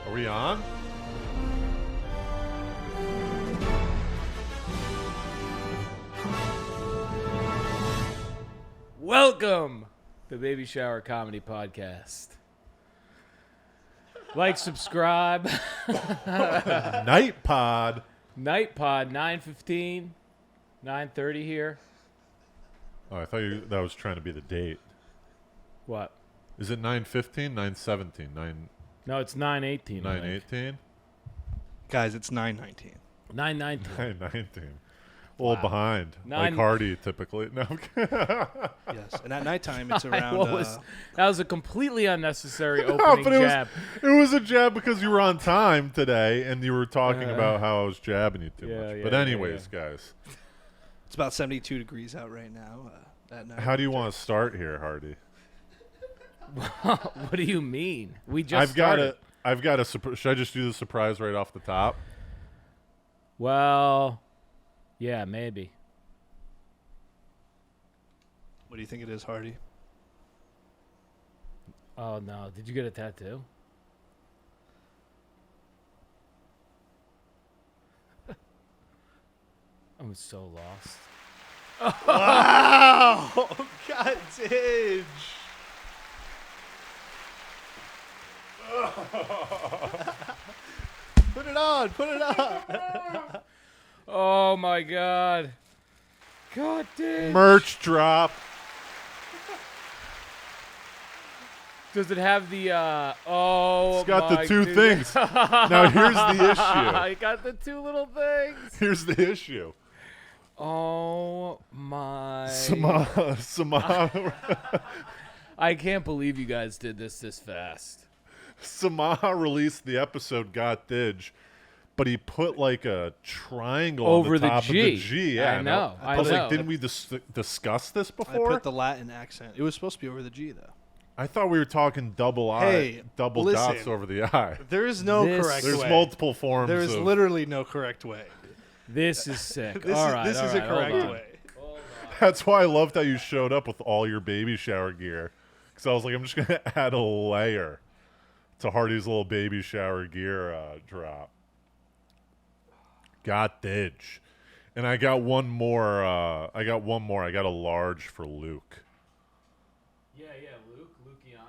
Are we on? Welcome to Baby Shower Comedy Podcast. Like, subscribe. Night Pod. Night Pod, 9:15, 9:30 here. Oh, I thought that was trying to be the date. What? Is it 9:15, 9:17, 9? No, it's 9:18. 9:18. Guys, it's 9:19. 9:19. 9:19. A little behind, like 9 Hardy typically. No. Yes, and at nighttime it's around. That was a completely unnecessary No, opening but jab. it was a jab because you were on time today, and you were talking about how I was jabbing you too much. But anyways, guys, It's about 72 degrees out right now at night. how do you want to start here, Hardy? What do you mean? We just started. I've got a. Should I just do the surprise right off the top? Well, yeah, maybe. What do you think it is, Hardy? Oh, no. Did you get a tattoo? I'm so lost. Wow! God, Tidge! Put it on! Put it on! Oh, my God. God damn. Merch drop. Does it have the, oh, It's got the my two goodness. things. Now here's the issue. I got the two little things. Here's the issue. Oh, my. I can't believe you guys did this fast. Samaha released the episode Got Didge, but he put like a triangle Over on the the top G. of the G. Yeah, I know. I was like, didn't we discuss this I before? put the Latin accent. It was supposed to be over the G, though. I thought we were talking double listen. dots over the I. There is no This- correct There's way. multiple forms. There is of, literally no correct way. This is sick. This all is, right, this all is right, a hold correct on. way. That's why I loved how you showed up with all your baby shower gear. Because I was like, I'm just going to add a layer to Hardy's little baby shower gear drop. Got Didge. And I got one more. I got a large for Luke. Yeah, Luke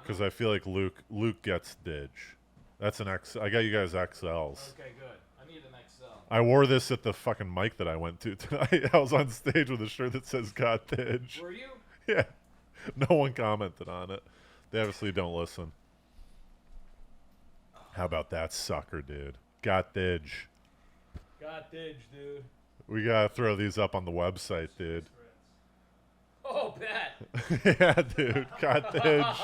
Because I feel like Luke gets Didge. That's an X. I got you guys XLs. Okay, good. I need an XL. I wore this at the fucking mic that I went to tonight. I was on stage with a shirt that says "Got Didge." Were you? Yeah. No one commented on it. They obviously don't listen. How about that sucker, dude? Got Didge. Got Didge, dude. We gotta throw these up on the website, dude. Oh, bet. Yeah, dude. Got Didge.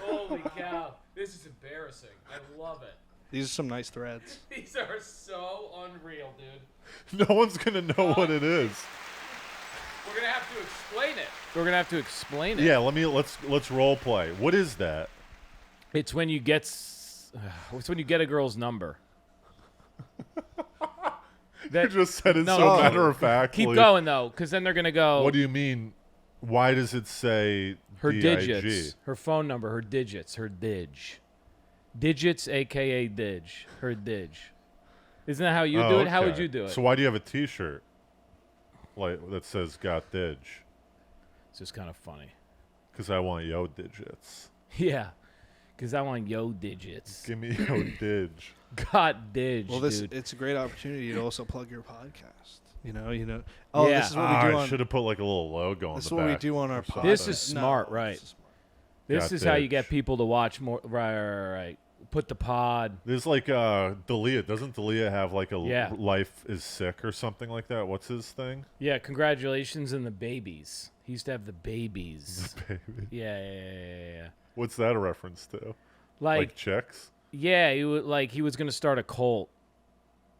Holy cow. This is embarrassing. I love it. These are some nice threads. These are so unreal, dude. No one's gonna know what it is. We're going to have to explain it. We're going to have to explain it. Yeah, let's role play. What is that? It's when you get a girl's number. You just said it No, so no. matter of fact. Keep going though, because then they're gonna go. What do you mean? Why does it say her DIG? digits, her phone number, her digits, her dig, digits, aka dig, her dig. Isn't that how you do it? How would okay. you do it? So why do you have a T-shirt like that says "Got Didge"? It's just kind of funny. Because I want yo digits. Yeah, because I want yo digits. Give me yo Didge. Got dig, Well, dude. it's a great opportunity to also plug your podcast. You know. Oh, Yeah. this is what we do I on. should have put like a little logo on This is the what we back do on our or something. pod. This is smart, No, right? this is smart. This Got is how you get Didge. people to watch more. Right. Put the pod. There's like Dalia. Doesn't Dalia have like a Yeah. life is sick or something like that? What's his thing? Yeah, congratulations and the babies. He used to have the babies. Baby. Yeah. What's that a reference to? Like chicks? yeah, he was gonna start a cult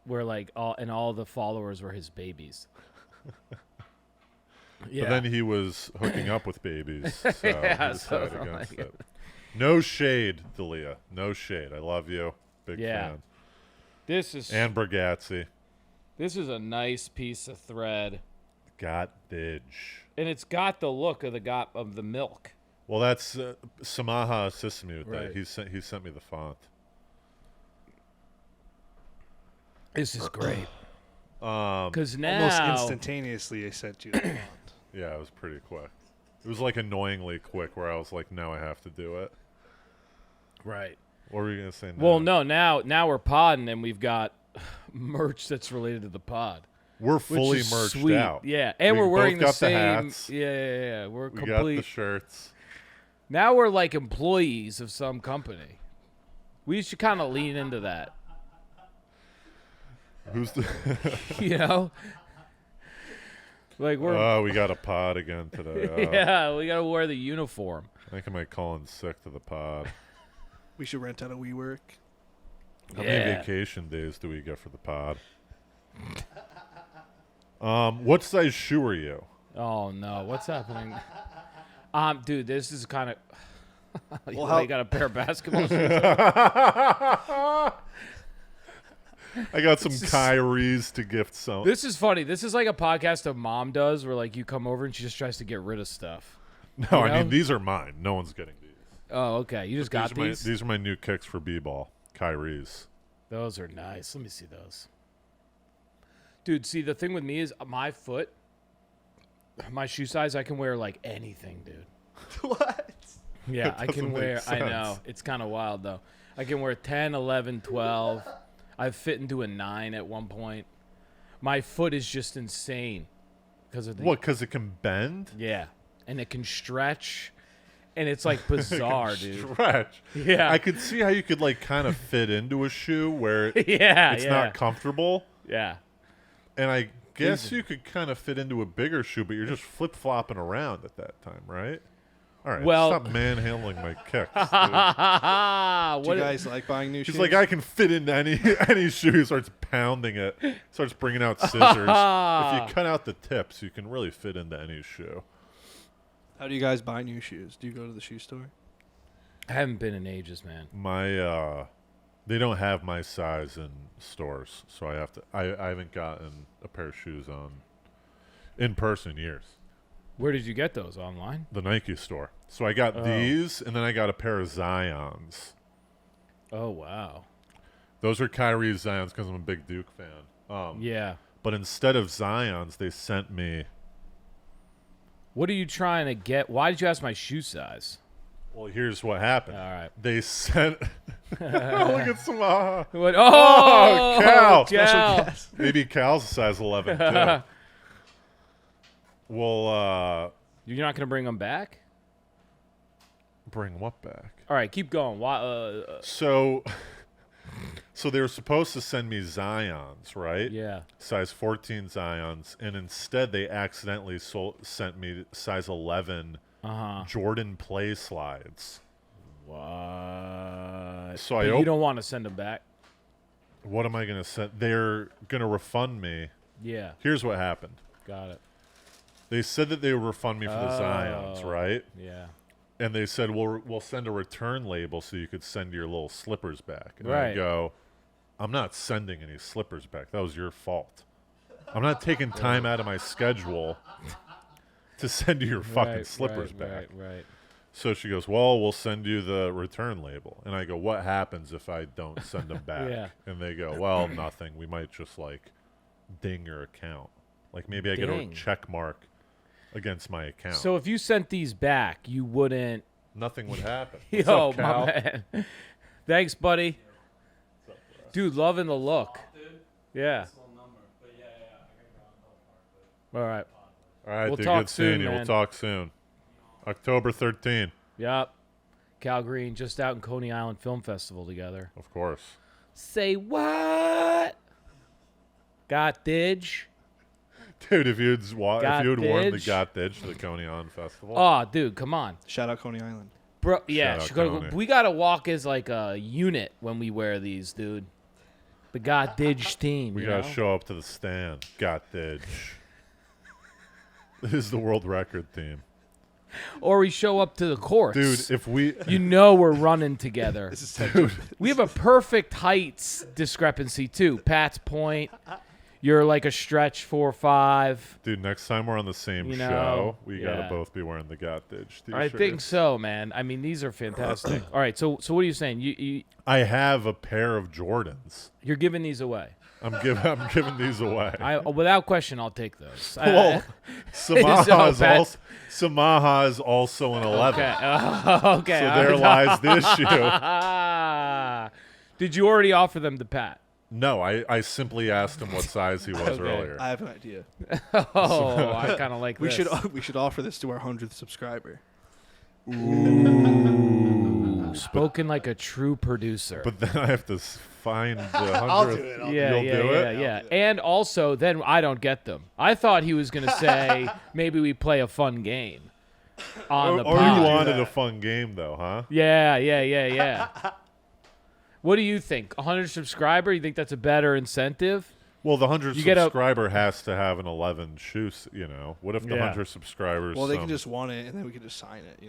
where like all the followers were his babies. Yeah. But then he was hooking up with babies. So Yeah, he decided so against like- it. No shade, Dalia. No shade. I love you. Big Yeah. fan. This is And Bergazzi. This is a nice piece of thread, Got Didge. and it's got the look of the milk. Well, that's Samaha Sismute. Right. He sent me the font. This is great. Because Almost now, instantaneously, I sent you the font. Yeah, it was pretty quick. It was like annoyingly quick where I was like, now I have to do it. right? What were you going to say now? Well, no, now we're podding and we've got merch that's related to the pod. We're Which fully is merched sweet. out. Yeah, and We we're wearing both the got the same. hats. Yeah. We're We complete. got the shirts. Now we're like employees of some company. We should kind of lean into that. Who's the... You know? Like we're Oh, we got a pod again today. yeah, we gotta wear the uniform. I think I might call in sick to the pod. We should rent out a WeWork. How many vacation days do we get for the pod? What size shoe are you? Oh no, what's happening? Dude, this is kind of. Well, You got a pair of basketball shoes. I got some Kyrie's to gift some. This is funny. This is like a podcast a mom does, where like you come over and she just tries to get rid of stuff. No, you I know? mean, these are mine. No one's getting these. Oh, okay. You just got these. These are my new kicks for b-ball. Kyrie's. Those are nice. Let me see those. Dude, see, the thing with me is my foot, my shoe size, I can wear like anything, dude. What? Yeah, That I doesn't can make wear, I sense. know. It's kind of wild, though. I can wear 10, 11, 12. I've fit into a 9 at one point. My foot is just insane. Because of the, What, because it can bend? Yeah. And it can stretch. And it's like bizarre, dude. Stretch. Yeah. I could see how you could like kind of fit into a shoe where Yeah, it's yeah. not comfortable. Yeah. And I guess you could kind of fit into a bigger shoe, but you're just flip-flopping around at that time, right? All right, Well- stop manhandling my kicks, dude. Do What you guys like buying new He's shoes? like, I can fit into any shoe. He starts pounding it. Starts bringing out scissors. If you cut out the tips, you can really fit into any shoe. How do you guys buy new shoes? Do you go to the shoe store? I haven't been in ages, man. My they don't have my size in stores, so I have to. I haven't gotten a pair of shoes on in person in years. Where did you get those? Online? The Nike store. So I got these, and then I got a pair of Zions. Oh, wow. Those are Kyrie's Zions because I'm a big Duke fan. Yeah. But instead of Zions, they sent me. What are you trying to get? Why did you ask my shoe size? Well, here's what happened. All right. They sent. Look at some. What? Oh, Cal. Cal. Maybe Cal's a size 11 too. Well, You're not going to bring them back? bring what back? All right, keep going. Why, So they were supposed to send me Zions, right? yeah. Size 14 Zions, and instead they accidentally sent me size 11 Jordan Play slides. What? So But you don't want to send them back? What am I going to send? They're going to refund me. Yeah. Here's what happened. Got it. They said that they would refund me for the Zions, right? Yeah. And they said, we'll send a return label so you could send your little slippers back. And I Right. go, I'm not sending any slippers back. That was your fault. I'm not taking time out of my schedule to send you your fucking slippers back. Right. So she goes, well, we'll send you the return label. And I go, what happens if I don't send them back? Yeah. And they go, well, nothing. We might just, like, ding your account. Like, maybe I get a Ding. check mark against my account. So if you sent these back, you wouldn't. Nothing would happen. What's Yo, up, Cal? my man. Thanks, buddy. Dude, loving the look. Yeah. All right. All right, We'll dude. talk Good seeing soon, you. We'll man. talk soon. October 13th, Yep. Cal Green just out in Coney Island Film Festival together. of course. Say what? Got Didge? Dude, if you had worn the Ditch. Got Ditch to the Coney Island Festival, Oh, dude, come on. Shout out Coney Island. Bro, yeah, Shout out Chicago, Coney. we got to walk as like a unit when we wear these, dude. The Got Didge team. we you gotta know? show up to the stand. Got Ditch. This is the world record theme. Or we show up to the courts. Dude, if we You know we're running together. This is We have a perfect heights discrepancy, too. Pat's point. You're like a stretch 4'5". Dude, next time we're on the same You know, show, we yeah. gotta both be wearing the Got Dig t-shirts. I think so, man. I mean, these are fantastic. All right, so what are you saying? I have a pair of Jordans. You're giving these away. I'm giving these away. Without question, I'll take those. Well, So, Samaha is also an 11. Okay. Okay. So there lies the issue. Did you already offer them to Pat? No, I simply asked him what size he was earlier. I have an idea. Oh, I kind of like We this. should offer this to our 100th subscriber. Ooh, spoken like a true producer. But then I have to find the 100th. I'll do it. Yeah. And also, then I don't get them. I thought he was going to say maybe we play a fun game on the Or pod. you wanted a fun game, though, huh? Yeah. What do you think? 100 subscriber? You think that's a better incentive? Well, the 100 You get a- subscriber has to have an 11 shoes, you know. What if the Yeah. 100 subscribers... Well, they can just want it, and then we can just sign it,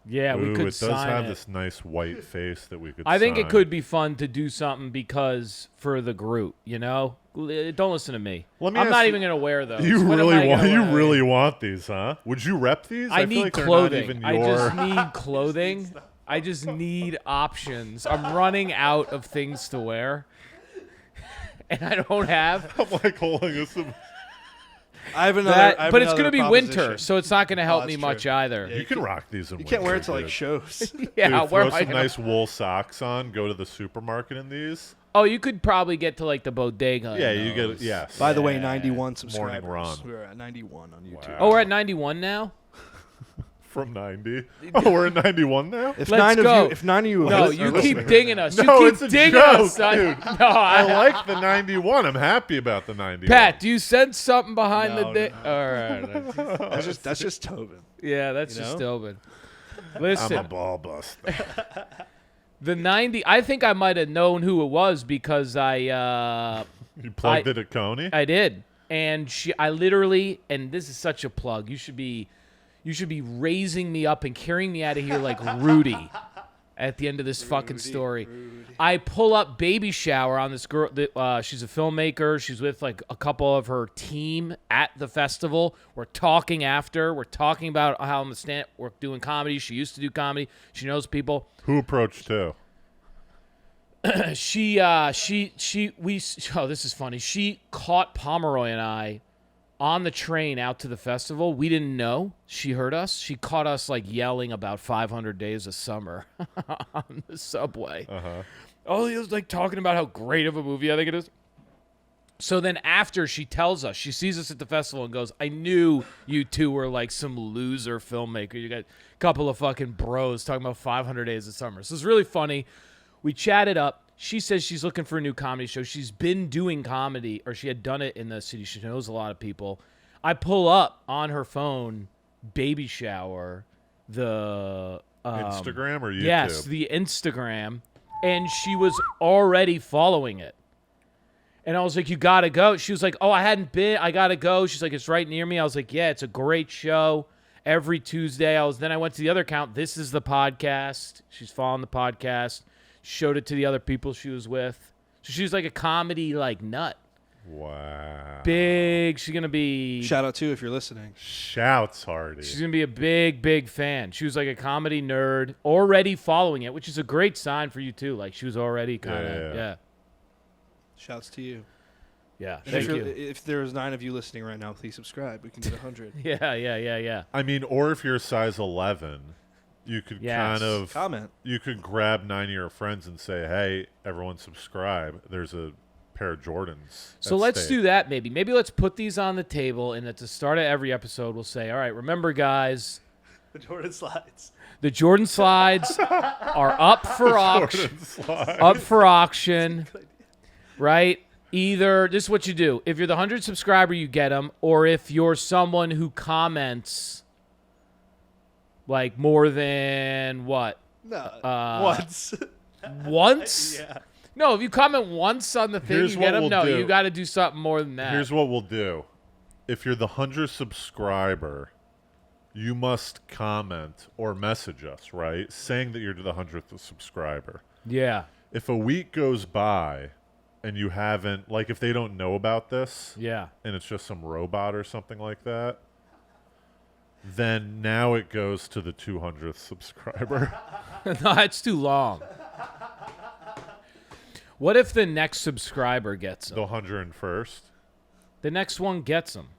Yeah, we Ooh, could it sign does have it. this nice white face that we could I think it sign. could be fun to do something because for the group, you know? Don't listen to me. Let me I'm ask not you- even going to wear those. You When am I really gonna want you wear really them? want these, huh? Would you rep these? I feel need like they're clothing. Not even I your... just need clothing. I just need options. I'm running out of things to wear. And I don't have I'm like holding this. I have another. that. I have But it's another going to be winter, proposition. so it's not going to help that's me true. much either. You can rock these in You can't wear it winter, to like dude. shows. Yeah, Dude, where throw am I some gonna... nice wool socks on. Go to the supermarket in these. Oh, you could probably get to like the bodega. Yeah, in you get those. yes. By the way, Yeah. 91 subscribers. run. We're at 91 on YouTube. Wow. Oh, we're at 91 now? From 90. Oh, we're at 91 now. If Let's 9 go. of you, No, are you listening keep dinging us. No, You it's keep a dinging joke, us, son. dude. No, I like the 91. I'm happy about the 91. Pat, do you sense something behind No, the ding? no. All right. that's just Tobin. Yeah, that's You just know? Tobin. I'm Listen, a ball buster. the 90, I think I might have known who it was because I You plugged it at Coney? did. And I literally, and this is such a plug, you should be raising me up and carrying me out of here like Rudy at the end of this fucking story. I pull up baby shower on this girl. She's a filmmaker. She's with like a couple of her team at the festival. We're talking after. We're talking about how I'm we're doing comedy. She used to do comedy. She knows people. Who approached who? Oh, this is funny. She caught Pomeroy and I on the train out to the festival. We didn't know. She heard us. She caught us like yelling about 500 Days of Summer on the subway. Uh-huh. Oh, he was like talking about how great of a movie I think it is. So then after she tells us, she sees us at the festival and goes, I knew you two were like some loser filmmaker. You got a couple of fucking bros talking about 500 Days of Summer. So it's really funny. We chatted up. She says she's looking for a new comedy show. She's been doing comedy, or she had done it in the city. She knows a lot of people. I pull up on her phone, baby shower, the Instagram or YouTube? Yes, the Instagram, and she was already following it. And I was like, you got to go. She was like, oh, I hadn't been. I got to go. She's like, it's right near me. I was like, yeah, it's a great show. Every Tuesday. Then I went to the other account. This is the podcast. She's following the podcast. Showed it to the other people she was with. So she's like a comedy like nut. Wow. Big. She's going to be. Shout out to if you're listening. Shouts, Hardy. She's going to be a big fan. She was like a comedy nerd, already following it, which is a great sign for you too. Like she was already kind of, yeah. Shouts to you. Yeah. And Thank if, you. if there's 9 of you listening right now, please subscribe. We can get 100. Yeah. I mean, or if you're a size 11, you could Yes. kind of Comment. You could grab 9 of your friends and say, "Hey, everyone, subscribe." There's a pair of Jordans. So let's do that maybe. Maybe let's put these on the table, and at the start of every episode, we'll say, all right, remember, guys, The Jordan slides. the Jordan slides are up for auction. Up for auction, right? Either, this is what you do. If you're the 100 subscriber, you get them. Or if you're someone who comments, like, more than what? No. Once? Yeah. No, if you comment once on the thing, Here's you get what them. we'll No, do. you got to do something more than that. Here's what we'll do. If you're the 100 subscriber, you must comment or message us, right? Saying that you're the 100th subscriber. Yeah. If a week goes by and you haven't, like, if they don't know about this, Yeah. and it's just some robot or something like that, then now it goes to the 200th subscriber. No, that's too long. What if the next subscriber gets The them? 101st. The next one gets them.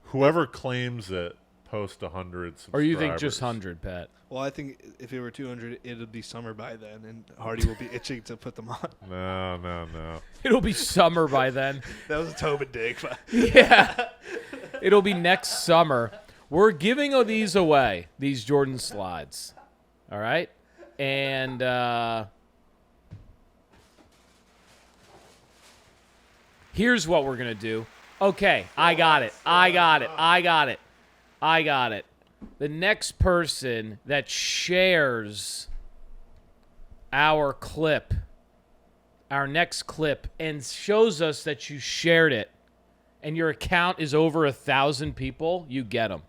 Whoever claims it, post 100 subscribers. Or you think just 100, Pat? Well, I think if it were 200, it'll be summer by then, and Hardy will be itching to put them on. No. It'll be summer by then. That was a Tobin dig. But Yeah. It'll be next summer. We're giving these away, these Jordan slides. All right? And here's what we're going to do. Okay, I got it. The next person that shares our clip, our next clip, and shows us that you shared it, and your account is over 1,000 people, you get them.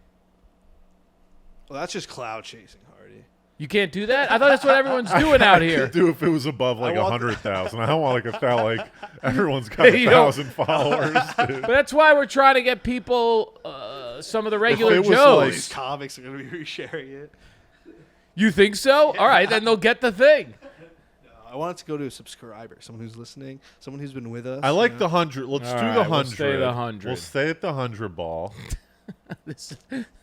well, that's just cloud chasing, Hardy. You can't do that? I thought that's what everyone's doing out I here. could do if it was above like I want- 100,000. I don't want like like everyone's got You don't- 1,000 followers. Dude. But that's why we're trying to get people, some of the regular it was Joes. like- These comics are going to be resharing it. You think so? All right, then they'll get the thing. I want it to go to a subscriber, someone who's listening, someone who's been with us. I like you the know? 100. Let's All do right, the we'll 100. stay the 100. We'll stay at the 100 ball.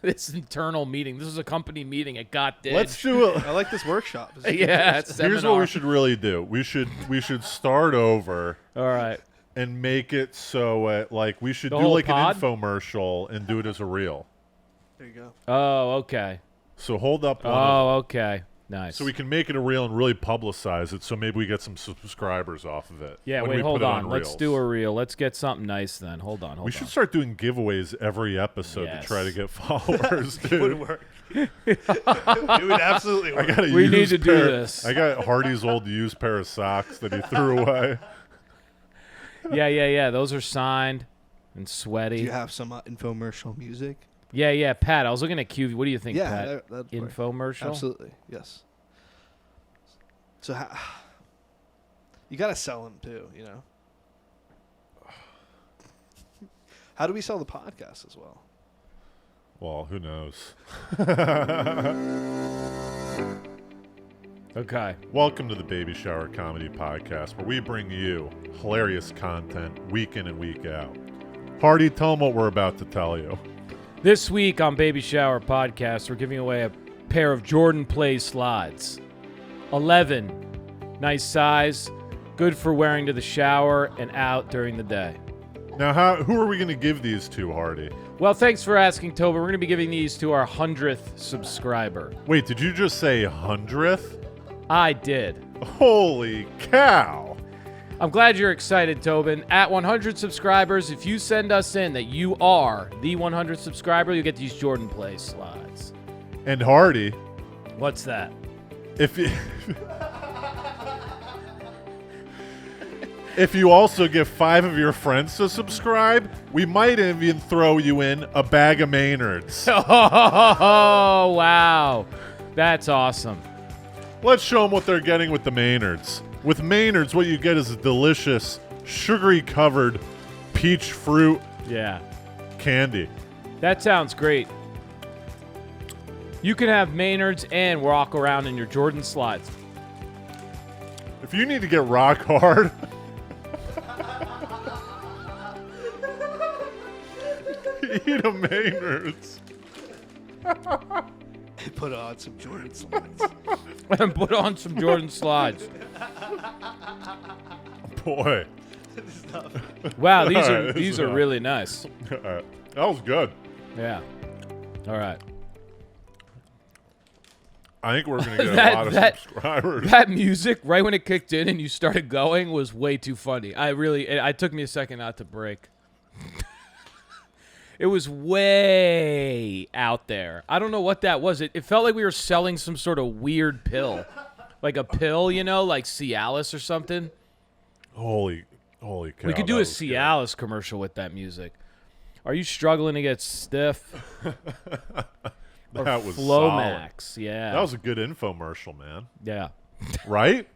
This internal meeting. This is a company meeting. It got dead. Let's do it. I like this workshop. This is Yeah, good. it's Here's what seminar. we should really do. We should start over All right. and make it so like we should The do whole like pod? an infomercial and do it as a reel. There you go. Oh, okay. So hold up one of Oh, okay. Nice. so we can make it a reel and really publicize it so maybe we get some subscribers off of it. yeah, when wait, we hold put it on. Let's Reels. do a reel. Let's get something nice then. Hold on. We should start doing giveaways every episode to try to Yes. get followers, It would dude. work. It would absolutely I work. got a We need used to do pair- this. I got Hardy's old used pair of socks that he threw away. Yeah. Those are signed and Do sweaty. you have some infomercial music? Yeah. Pat, I was looking at Q. What do you think, Yeah, Pat? that'd work. Infomercial? Absolutely, yes. So you got to sell them too, you know. How do we sell the podcast as well? Well, who knows? Okay. Welcome to the Baby Shower Comedy Podcast, where we bring you hilarious content week in and week out. Hardy, tell them what we're about to tell you. This week on Baby Shower Podcast, we're giving away a pair of Jordan Play slides. 11. Nice size. Good for wearing to the shower and out during the day. Now, who are we going to give these to, Hardy? Well, thanks for asking, Toba. We're going to be giving these to our 100th subscriber. Wait, did you just say 100th? I did. Holy cow! I'm glad you're excited, Tobin. At 100 subscribers, if you send us in that you are the 100th subscriber, you get these Jordan Play slides. And Hardy, What's that? if you... If you also get 5 of your friends to subscribe, we might even throw you in a bag of Maynards. Oh, wow. That's awesome. Let's show them what they're getting with the Maynards. With Maynards, what you get is a delicious, sugary-covered peach fruit Yeah. candy. That sounds great. You can have Maynards and walk around in your Jordan slides. If you need to get rock hard, eat a Maynards. Put on some Jordan slides. And put on some Jordan slides. Boy, Wow, these All are right, these this are is really nice. that was good. Yeah. All right. I think we're going to get That- a lot of that- subscribers. That music right when it kicked in and you started going was way too funny. It took me a second not to break. It was way out there. I don't know what that was. It felt like we were selling some sort of weird pill. Like a pill, like Cialis or something. Holy cow. We could do that a was good. Cialis commercial with that music. Are you struggling to get stiff? Or That was Flow solid. Max, yeah. That was a good infomercial, man. Yeah. Right?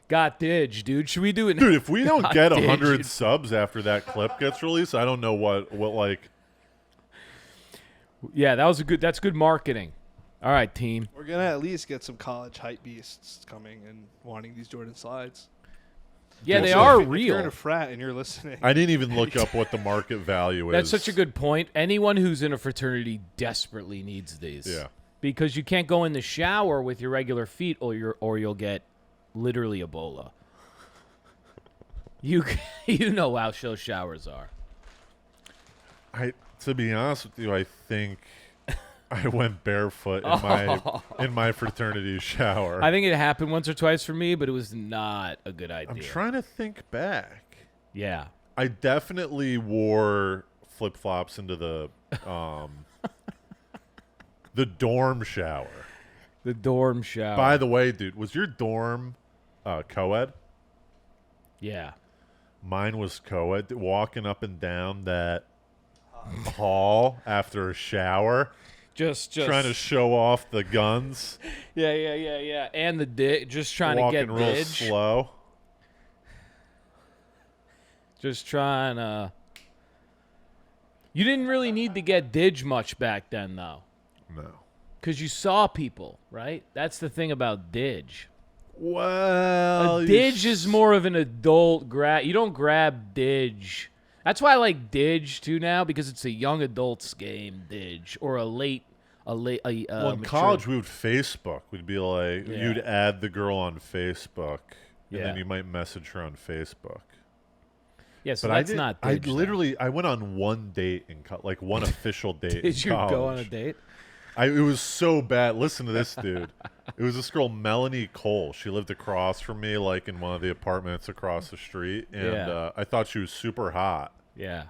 Got Didge, dude. Should we do it? Dude, if we don't get Didge. 100 subs after that clip gets released, I don't know what like. Yeah, that's good marketing. All right, team. We're gonna at least get some college hype beasts coming and wanting these Jordan slides. Yeah, Dude, they so are If you're in real. a frat and you're listening, I didn't even look up what the market value is. That's such a good point. Anyone who's in a fraternity desperately needs these. Yeah. Because you can't go in the shower with your regular feet, or you'll get literally Ebola. You know how those showers are. To be honest with you, I think I went barefoot in my fraternity shower. I think it happened once or twice for me, but it was not a good idea. I'm trying to think back. Yeah. I definitely wore flip-flops into the the dorm shower. The dorm shower. By the way, dude, was your dorm co-ed? Yeah. Mine was co-ed. Walking up and down that hall after a shower, Just trying to show off the guns, Yeah. And the just trying to walking get real Didge. slow. Just trying to. You didn't really need to get Didge much back then, though. No. Because you saw people, right? That's the thing about Didge. Well, A Didge is more of an adult grab. You don't grab Didge. That's why I like Didge too now, because it's a young adults game, Didge, or a well, in mature- college, we would Facebook. We'd be like, Yeah. you'd add the girl on Facebook, and Yeah. then you might message her on Facebook. Yeah, so But that's not Didge. I went on one date like one official date. Did in you college. go on a date? It was so bad. Listen to this, dude. It was this girl, Melanie Cole. She lived across from me, like in one of the apartments across the street, and Yeah. I thought she was super hot. Yeah.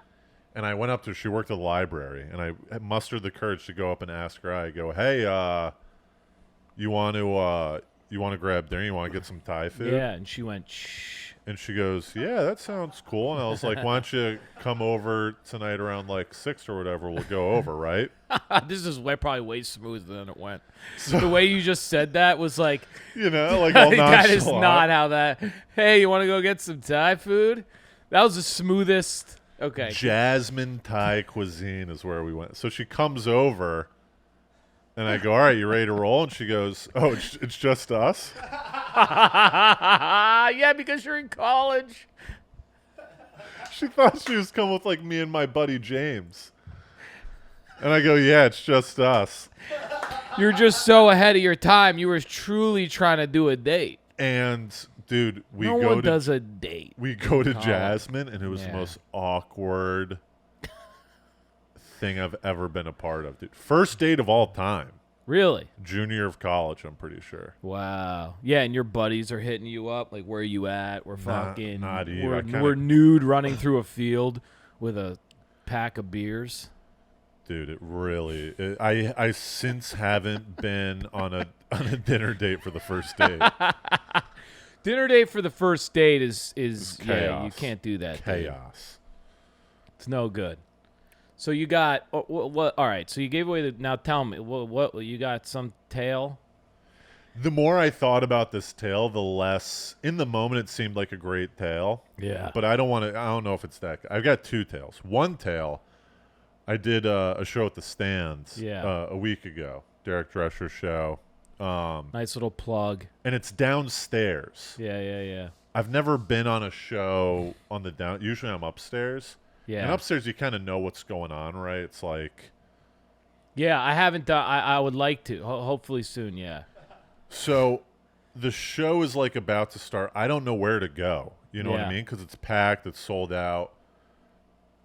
And I went up to her. She worked at the library, and I mustered the courage to go up and ask her. I go, "Hey, you want to grab dinner? You want to get some Thai food?" Yeah, and she went, shh. And she goes, "Yeah, that sounds cool." And I was like, "Why don't you come over tonight around like 6 or whatever? We'll go over, right?" This is probably way smoother than it went. The way you just said that was like, Like all that is nonchalant. not how that. Hey, you want to go get some Thai food? That was the smoothest. Okay. Jasmine Thai cuisine is where we went. So she comes over, and I go, "All right, you ready to roll?" And she goes, "Oh, it's just us." Yeah, because you're in college. She thought she was coming with like me and my buddy James. And I go, "Yeah, it's just us." You're just so ahead of your time. You were truly trying to do a date. And dude, we No go one to does a date. we go to college. Jasmine, and it was Yeah. the most awkward thing I've ever been a part of, dude. First date of all time. Really? Junior of college, I'm pretty sure. Wow. Yeah, and your buddies are hitting you up like, "Where are you at? We're fucking. not even. I kinda- We're nude running through a field with a pack of beers." Dude, it really. I since haven't been on a dinner date for the first date. Dinner date for the first date is yeah, you chaos. can't do that. dude. Chaos. It's no good. So you got what? All right. So you gave away the. Now tell me what you got. Some tail. The more I thought about this tale, the less. In the moment, it seemed like a great tale. Yeah. But I don't want to. I don't know if it's that. I've got two tales. One tale, I did a show at the Stands. Yeah. A week ago, Derek Drescher's show. Nice little plug. And it's downstairs. Yeah. I've never been on a show on the down. Usually, I'm upstairs. Yeah. And upstairs, you kind of know what's going on, right? It's like. Yeah, I haven't done. I would like to. Hopefully soon. Yeah. So the show is like about to start. I don't know where to go. You know what I Yeah. mean? Because it's packed. It's sold out.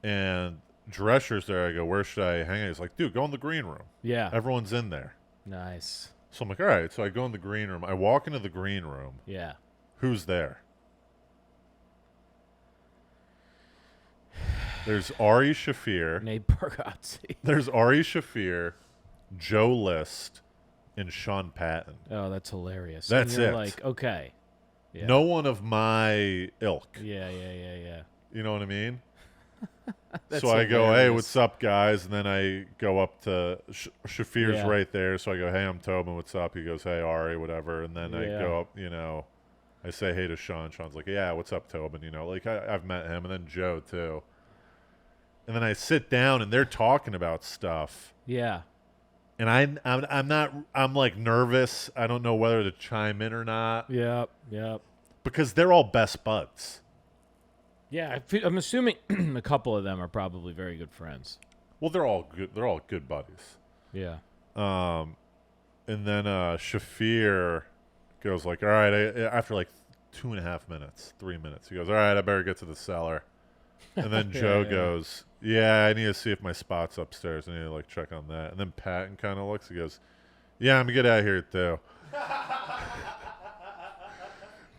And Drescher's there. I go, "Where should I hang out?" He's like, "Dude, go in the green room. Yeah. Everyone's in there." Nice. So I'm like, "All right." So I go in the green room. I walk into the green room. Yeah. Who's there? There's Ari Shafir. Nate Bargatze. There's Ari Shafir, Joe List, and Sean Patton. Oh, that's hilarious. That's and you're it. Like, okay. Yeah. No one of my ilk. Yeah. You know what I mean? That's So I go, "Hey, hilarious. what's up, guys?" And then I go up to Shafir's Yeah. right there. So I go, "Hey, I'm Tobin. What's up?" He goes, "Hey, Ari, whatever." And then I Yeah. go up, I say hey to Sean. Sean's like, yeah, what's up, Tobin? You know, like I've met him, and then Joe too. And then I sit down, and they're talking about stuff. Yeah. And I'm like nervous. I don't know whether to chime in or not. Yep. Because they're all best buds. Yeah, I'm assuming a couple of them are probably very good friends. Well, they're all good. They're all good buddies. Yeah. And then Shafir goes like, all right, after like 2.5 minutes, 3 minutes, he goes, all right, I better get to the cellar. And then Joe goes, yeah, I need to see if my spot's upstairs. I need to like check on that. And then Patton kind of looks. He goes, yeah, I'm gonna get out of here too.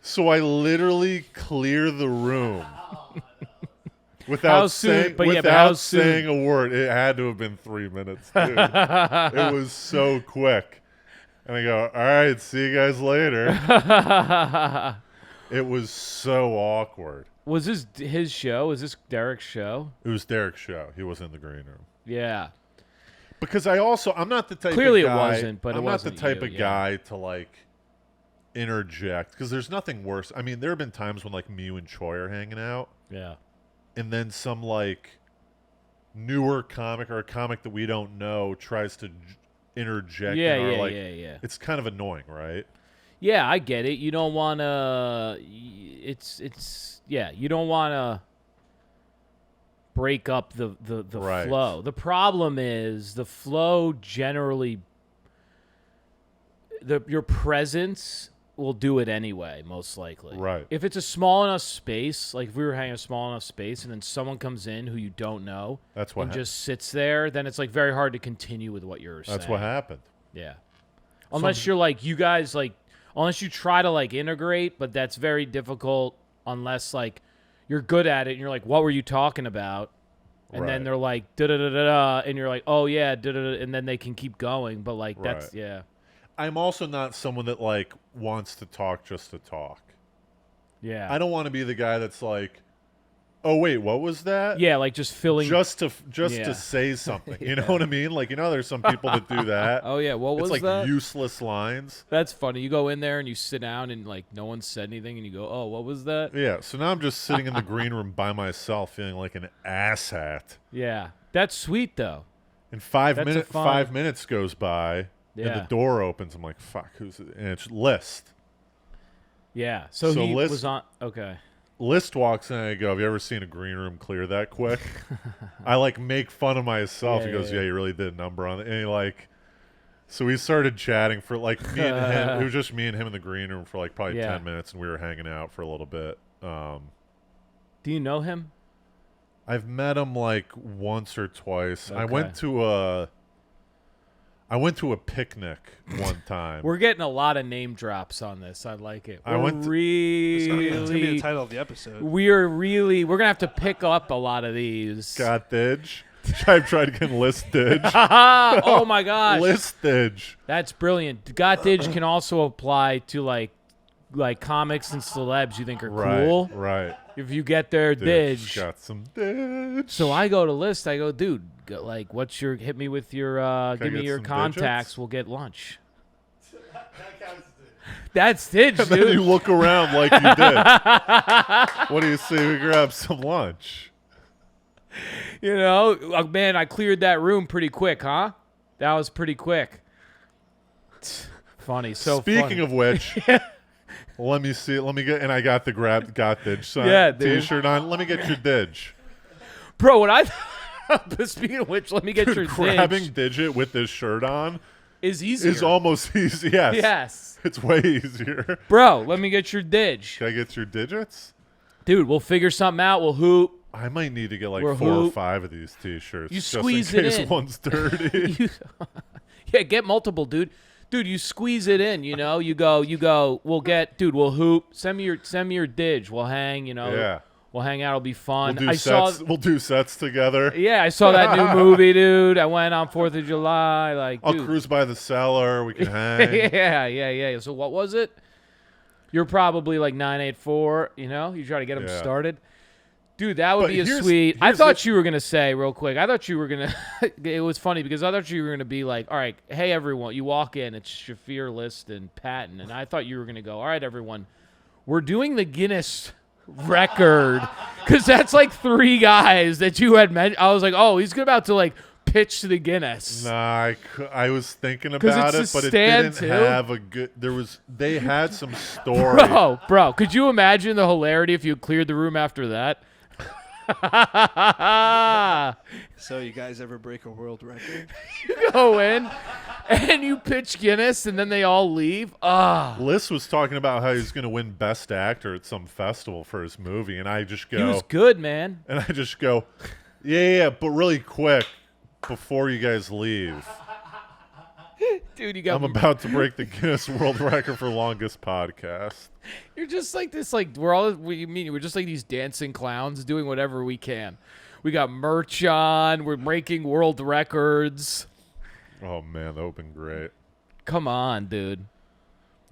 So I literally clear the room without saying a word. It had to have been 3 minutes, dude. It was so quick. And I go, all right, see you guys later. It was so awkward. Was this his show? Was this Derek's show? It was Derek's show. He was in the green room. Yeah. Because I'm not the type Clearly of guy. it wasn't, but I'm it not wasn't the type you, of guy to like interject, because there's nothing worse. I mean, there have been times when like me and Choi are hanging out. Yeah. And then some like newer comic or a comic that we don't know tries to interject. Yeah. It's kind of annoying, right? Yeah, I get it. You don't want to. You don't want to break up the Right. flow. The problem is the flow generally. Your presence will do it anyway, most likely. Right. If it's a small enough space, like if we were hanging a small enough space, and then someone comes in who you don't know, That's what and just sits there, then it's like very hard to continue with what you're saying. That's what happened. Yeah. Unless you're like, you guys like, unless you try to like integrate, but that's very difficult unless like you're good at it and you're like, what were you talking about? And then Right. they're like, da da da da da, and you're like, oh yeah, da da da, and then they can keep going. But like, that's, Right. yeah. I'm also not someone that like wants to talk just to talk. Yeah. I don't want to be the guy that's like, oh wait, what was that? Yeah, like just filling. Just to Yeah. say something. You know what I mean? Like, you know, there's some people that do that. Oh yeah, what It's was like that? useless lines. That's funny. You go in there and you sit down and like no one said anything, and you go, oh, what was that? Yeah. So now I'm just sitting in the green room by myself, feeling like an asshat. Yeah, that's sweet though. And That's a fun- 5 minutes goes by, and Yeah. the door opens. I'm like, fuck, who's it? And it's List. Yeah. So he List- was on. Okay. List walks in and I go, have you ever seen a green room clear that quick? I like make fun of myself. Yeah, He goes, yeah. yeah, you really did a number on it. And he like, so we started chatting for like me and him. It was just me and him in the green room for like probably Yeah. 10 minutes, and we were hanging out for a little bit. Do you know him? I've met him like once or twice. I Okay. went to a picnic one time. We're getting a lot of name drops on this. I like it. I went to- It's gonna be the Really, title of the episode. we're gonna have to pick up a lot of these. Got Didge. I've tried to get List Didge. Oh my gosh, List Didge. that's brilliant. Got Didge can also apply to like comics and celebs you think are Right. cool. Right. If you get their Didge. Got some Didge. So I go to List. I go, dude. Like, what's your? Hit me with your. Give me get your some contacts. digits? We'll get lunch. That's Didge, And then you dude. look around like you did. What do you say we grab some lunch? You know, man, I cleared that room pretty quick, huh? That was pretty quick. Funny. So Speaking funny. of which, let me see. Let me get. And I got the got Didge Yeah, dude. T-shirt on. Let me get your Didge. Bro, what I. Speaking of which, let me get Dude, your grabbing Didge. Digit with this shirt on Is easier. is almost easy. Yes. Yes. It's way easier. Bro, let me get your Didge. Can I get your digits? Dude, we'll figure something out. We'll hoop. I might need to get like We're 4 or hoop. 5 of these T-shirts. You just squeeze in it case in. one's dirty. Yeah, get multiple, dude. Dude, you squeeze it in, you know. You go. We'll get, dude. We'll hoop. Send me your Didge. We'll hang. You know. Yeah. We'll hang out. It'll be fun. We'll do sets together. Yeah, I saw that new movie, dude. I went on 4th of July. Like, I'll dude. cruise by the cellar. We can hang. Yeah. So what was it? You're probably like 984. You know, you try to get them Yeah. started. Dude, that would But be a here's- sweet. I here's thought the- you were gonna say real quick. I thought you were gonna. It was funny because I thought you were gonna be like, all right, hey everyone, you walk in, it's Shafir, List, and Patton, and I thought you were gonna go, all right everyone, we're doing the Guinness record because that's like 3 guys that you had mentioned. I was like, oh, he's about to like pitch to the Guinness. Nah, I was thinking 'Cause about it's it, but a it didn't stand, too. have a good. They had some story. Bro, could you imagine the hilarity if you cleared the room after that? So you guys ever break a world record? You go in and you pitch Guinness and then they all leave. Liz was talking about how he's going to win Best Actor at some festival for his movie, and I just go, He was good, man. and I just go, yeah, but really quick before you guys leave, Dude, you got I'm about to break the Guinness World Record for longest podcast. You're just like this, like we're just like these dancing clowns doing whatever we can. We got merch on. We're breaking world records. Oh man, that would have been great. Come on, dude.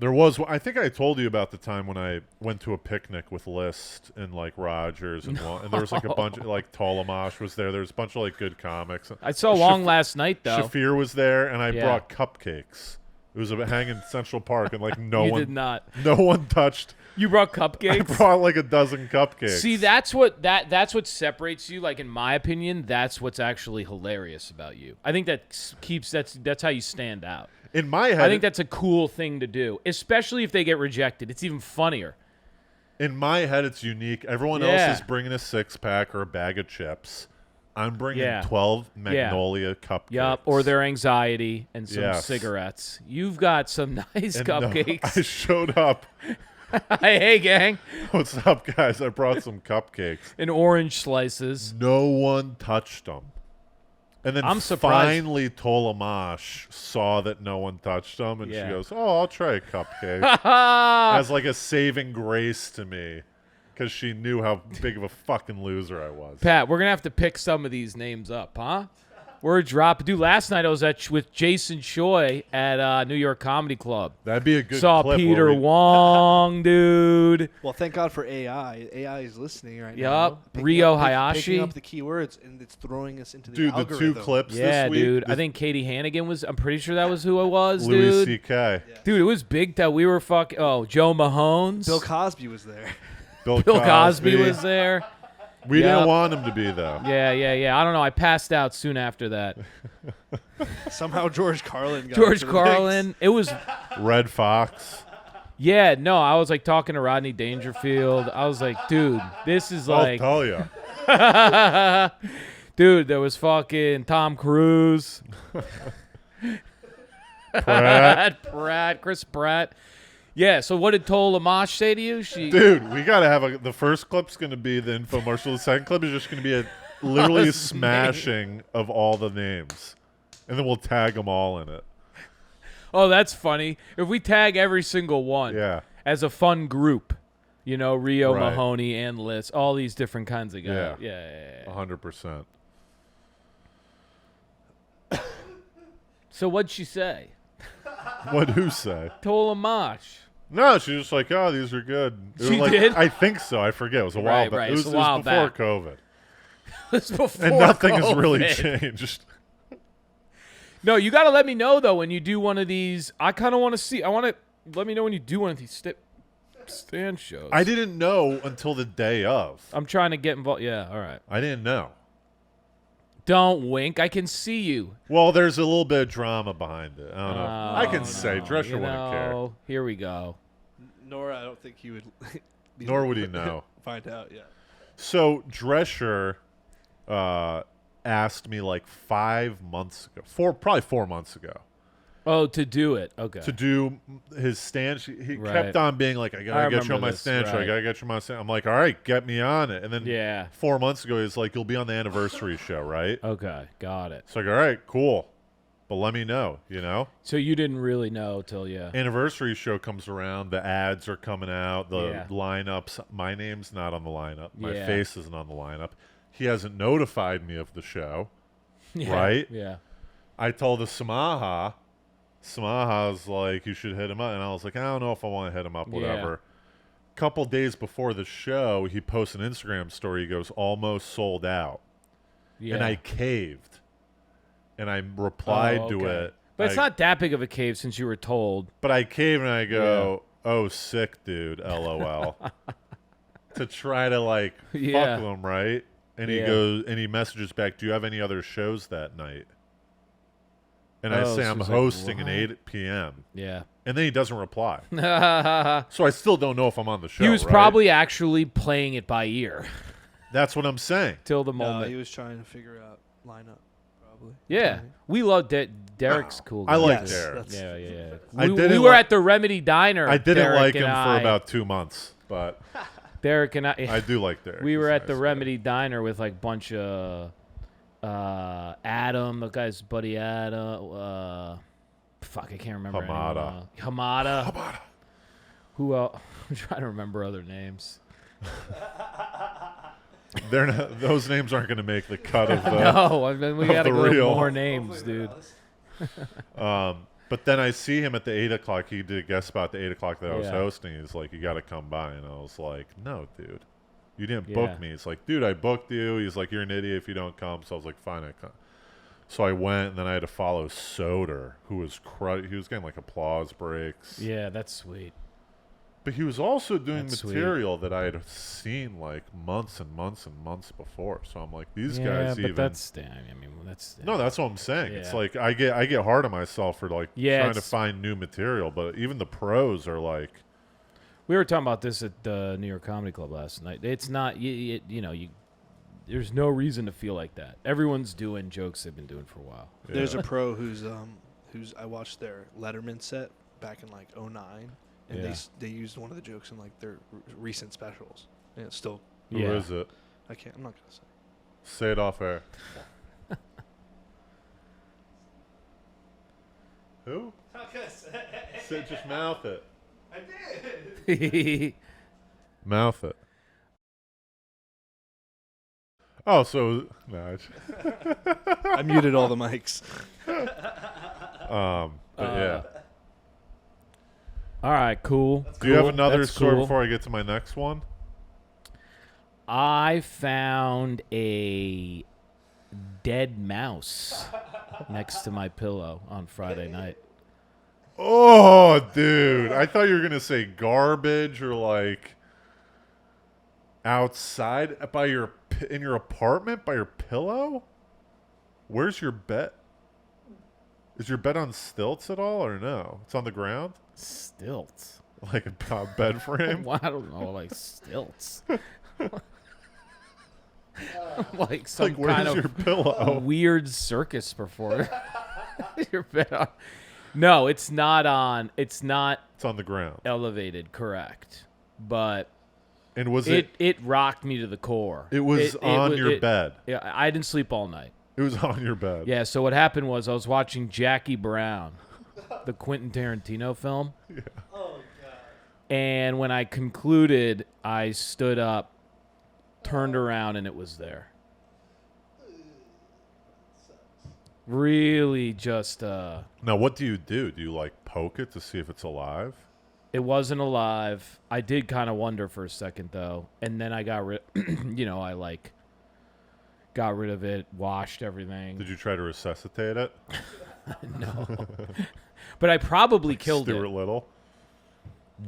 There was, I think I told you about the time when I went to a picnic with List and like Rogers and there was like a bunch of like Tolamash was there. There was a bunch of like good comics. I saw Long last night though. Shafir was there, and I Yeah. brought cupcakes. It was a hang in Central Park, and like no You one did not. No one touched. You brought I cupcakes. brought like a dozen cupcakes. See, that's what separates you. Like in my opinion, that's what's actually hilarious about you. I think that's how you stand out. In my head, I think that's a cool thing to do, especially if they get rejected. It's even funnier. in my head, it's unique. Everyone Yeah. else is bringing a 6-pack or a bag of chips. I'm bringing Yeah. 12 Magnolia cupcakes. Yup, or their anxiety and some Yes. cigarettes. You've got some nice And no, cupcakes. I showed up. Hey, gang. What's up, guys? I brought some cupcakes. And orange slices. No one touched them. And then I'm surprised. finally Tolamash saw that no one touched them, and Yeah. she goes, "Oh, I'll try a cupcake." As like a saving grace to me, because she knew how big of a fucking loser I was. Pat, we're going to have to pick some of these names up, huh? We're dropping. Dude, last night I was with Jason Choi at New York Comedy Club. That'd be a good Saw clip. Peter where we- Wong, dude. Well, thank God for AI. AI is listening right now. Yup. Picking Rio up- Hayashi. Picking up the keywords, and it's throwing us into the Dude, the algorithm. 2 clips Yeah, this week. dude. I think Katie Hannigan was. I'm pretty sure that was who it was, Louis dude. C.K. Dude, it was big that we were fucking. Oh, Joe Mahones. Bill Cosby was there. Bill Cosby was there. We Yep. didn't want him to be though. Yeah. I don't know. I passed out soon after that. Somehow George Carlin got George into the Carlin. It was. Red Fox. Yeah. No, I was like talking to Rodney Dangerfield. I was like, dude, this is like. I'll tell you. Dude, there was fucking Tom Cruise. Pratt. Chris Pratt. Yeah, so what did Tolamash say to you? Dude, we gotta have the first clip's gonna be the infomercial. The second clip is just gonna be a literally His smashing of all the names, and then we'll tag them all in it. Oh, that's funny. If we tag every single one Yeah, as a fun group, you know, Rio, Right. Mahoney, and Liz, all these different kinds of guys. Yeah. Yeah. 100%. So what'd she say? What'd who say? Tolamash. No, she was just like, "Oh, these are good." It was She like, did? I think so. I forget. It was a while Right, back. right. It was, It's a while before back. COVID, It's before and nothing has COVID. really changed. No, you got to let me know, though, when you do one of these. I kind of want to see. Let me know when you do one of these stand shows. I didn't know until the day of. I'm trying to get involved. Yeah, all right. I didn't know. Don't wink. I can see you. Well, there's a little bit of drama behind it. I don't know. I can Oh, say no. Drescher You wouldn't care. know, here we go. Nor I don't think he would. be Nor able would he to know. Find out. Yeah. So Drescher asked me like 5 months ago, probably 4 months ago, Oh, to do it. Okay. to do his stand. He Right. kept on being like, "I I gotta get you remember on my this, stand show. I right. gotta get you on my stand." I'm like, "All right, get me on it." And then Yeah. 4 months ago, he's like, "You'll be on the anniversary show, right?" Okay. Got it. It's like, "All right, cool, but let me know." You know, So you didn't really know till yeah. anniversary show comes around, the ads are coming out, the Yeah. lineups. My name's not on the lineup. My Yeah. face isn't on the lineup. He hasn't notified me of the show. Yeah. Right? Yeah. I told the Samaha. Samaha's like, "You should hit him up," and I was like, "I don't know if I want to hit him up, whatever." Couple days before the show, he posts an Instagram story. He goes, "Almost sold out," Yeah. and I caved, and I replied Oh, to okay. it. But it's not that big of a cave since you were told. But I caved, and I go, oh, sick, dude, LOL. To try to, like, Yeah. fuck with him, right? And he Yeah. goes, and he messages back, do you have any other shows that night? And I Oh, say, so I'm he's like, hosting an what? 8 p.m. Yeah. And then he doesn't reply. So I still don't know if I'm on the show, He was right? probably actually playing it by ear That's what I'm saying. till the No, moment. he was trying to figure out lineup, probably. Yeah, we love Derek's cool. I guy. like Yes, Derek. that's- Yeah, yeah, yeah. I We didn't were like- at the Remedy Diner. I didn't Derek like and him I. for about 2 months, but Derek and I do like Derek. We He's were a at the nice guy. Remedy Diner with like a bunch of Adam, the guy's buddy Adam. Fuck, I can't remember. Hamada. Anyone. Hamada. Who else? I'm trying to remember other names. They're not, those names aren't going to make the cut of the. No, I mean, we of gotta the go with real. more names, dude. But then I see him at the 8 o'clock. He did a guest spot at the 8 o'clock that I was Yeah. hosting. He's like, you got to come by. And I was like, no, dude. You didn't Yeah. book me. It's like, dude, I booked you. He's like, you're an idiot if you don't come. So I was like, fine, I come. So I went, and then I had to follow Soder, who was he was getting like applause breaks. Yeah, that's sweet. But he was also doing That's sweet. material that I had seen like months and months and months before. So I'm like, these Yeah, guys but even. that's I mean, that's No, that's what I'm saying. It's Yeah. like I get hard on myself for like Yeah, trying to it's- find new material, but even the pros are like, We were talking about this at the New York Comedy Club last night. It's not you know you. There's no reason to feel like that. Everyone's doing jokes they've been doing for a while. There's yeah. a pro who's I watched their Letterman set back in like '09, and Yeah. they used one of the jokes in like their recent specials, and it's still Who is it? I'm not gonna say. Say it off air. Who? I'm not gonna say. Just mouth it. I did. Mouth it. Oh, so no. I muted all the mics. But yeah. All right, cool. Do you have Cool. another That's story cool. before I get to my next one? I found a dead mouse next to my pillow on Friday night. Oh, dude. I thought you were going to say garbage or like outside in your apartment by your pillow? Where's your bed? Is your bed on stilts at all or no? It's on the ground? Stilts. Like a bed frame? Well, I don't know, like stilts. Like some Like, where's kind your of pillow? weird circus performer. Your bed on. No, it's not on. It's not It's on the ground. elevated, correct? But And was it rocked me to the core. It was on your bed. Yeah, I didn't sleep all night. It was on your bed. Yeah, so what happened was I was watching Jackie Brown, the Quentin Tarantino film. Yeah. Oh, God. And when I concluded, I stood up, turned around, and it was there. Really just, Now, what do? Do you like poke it to see if it's alive? it wasn't alive. I did kind of wonder for a second, though. And then I got rid, got rid of it, washed everything. Did you try to resuscitate it? No. But I probably killed Stuart it. Little?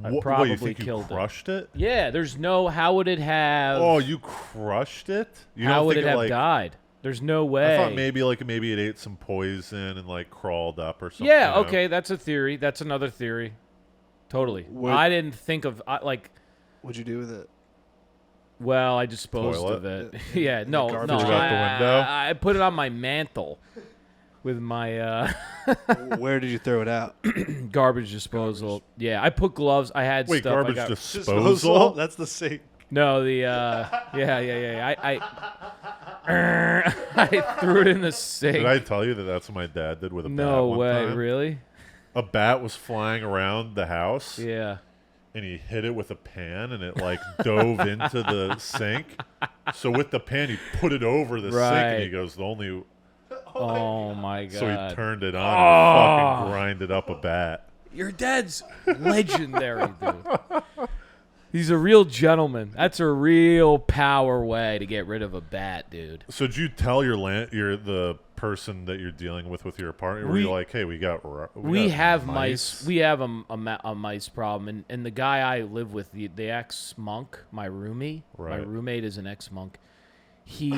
I What, probably you think killed you crushed it? Yeah, there's no, how would it have, Oh, you crushed it? You how don't would think it have like, died? There's no way. I thought maybe it ate some poison and like crawled up or something. Yeah, you know? okay, that's a theory. That's another theory. Totally. What- I didn't think of, What'd you do with it? well, I disposed Toilet? of it. Yeah, no, garbage no. Threw it out the window? I put it on my mantle with my Where did you throw it out? garbage disposal. Yeah, I put gloves. I had Wait, stuff. garbage I got, disposal? That's the sink. No, the yeah. I threw it in the sink. Did I tell you that that's what my dad did with a bat No one way, time? really? A bat was flying around the house. Yeah. And he hit it with a pan, and it like dove into the sink. So with the pan, he put it over the sink, and he Right. goes, "The only." Oh my god. So he turned it on and fucking grinded up a bat. Your dad's legendary, dude. He's a real gentleman. That's a real power way to get rid of a bat, dude. So did you tell the person that you're dealing with your apartment? Were We- you like, hey, we got have mice. We have a mice problem, and the guy I live with, the ex monk, my roomie, my Right. roommate is an ex monk. He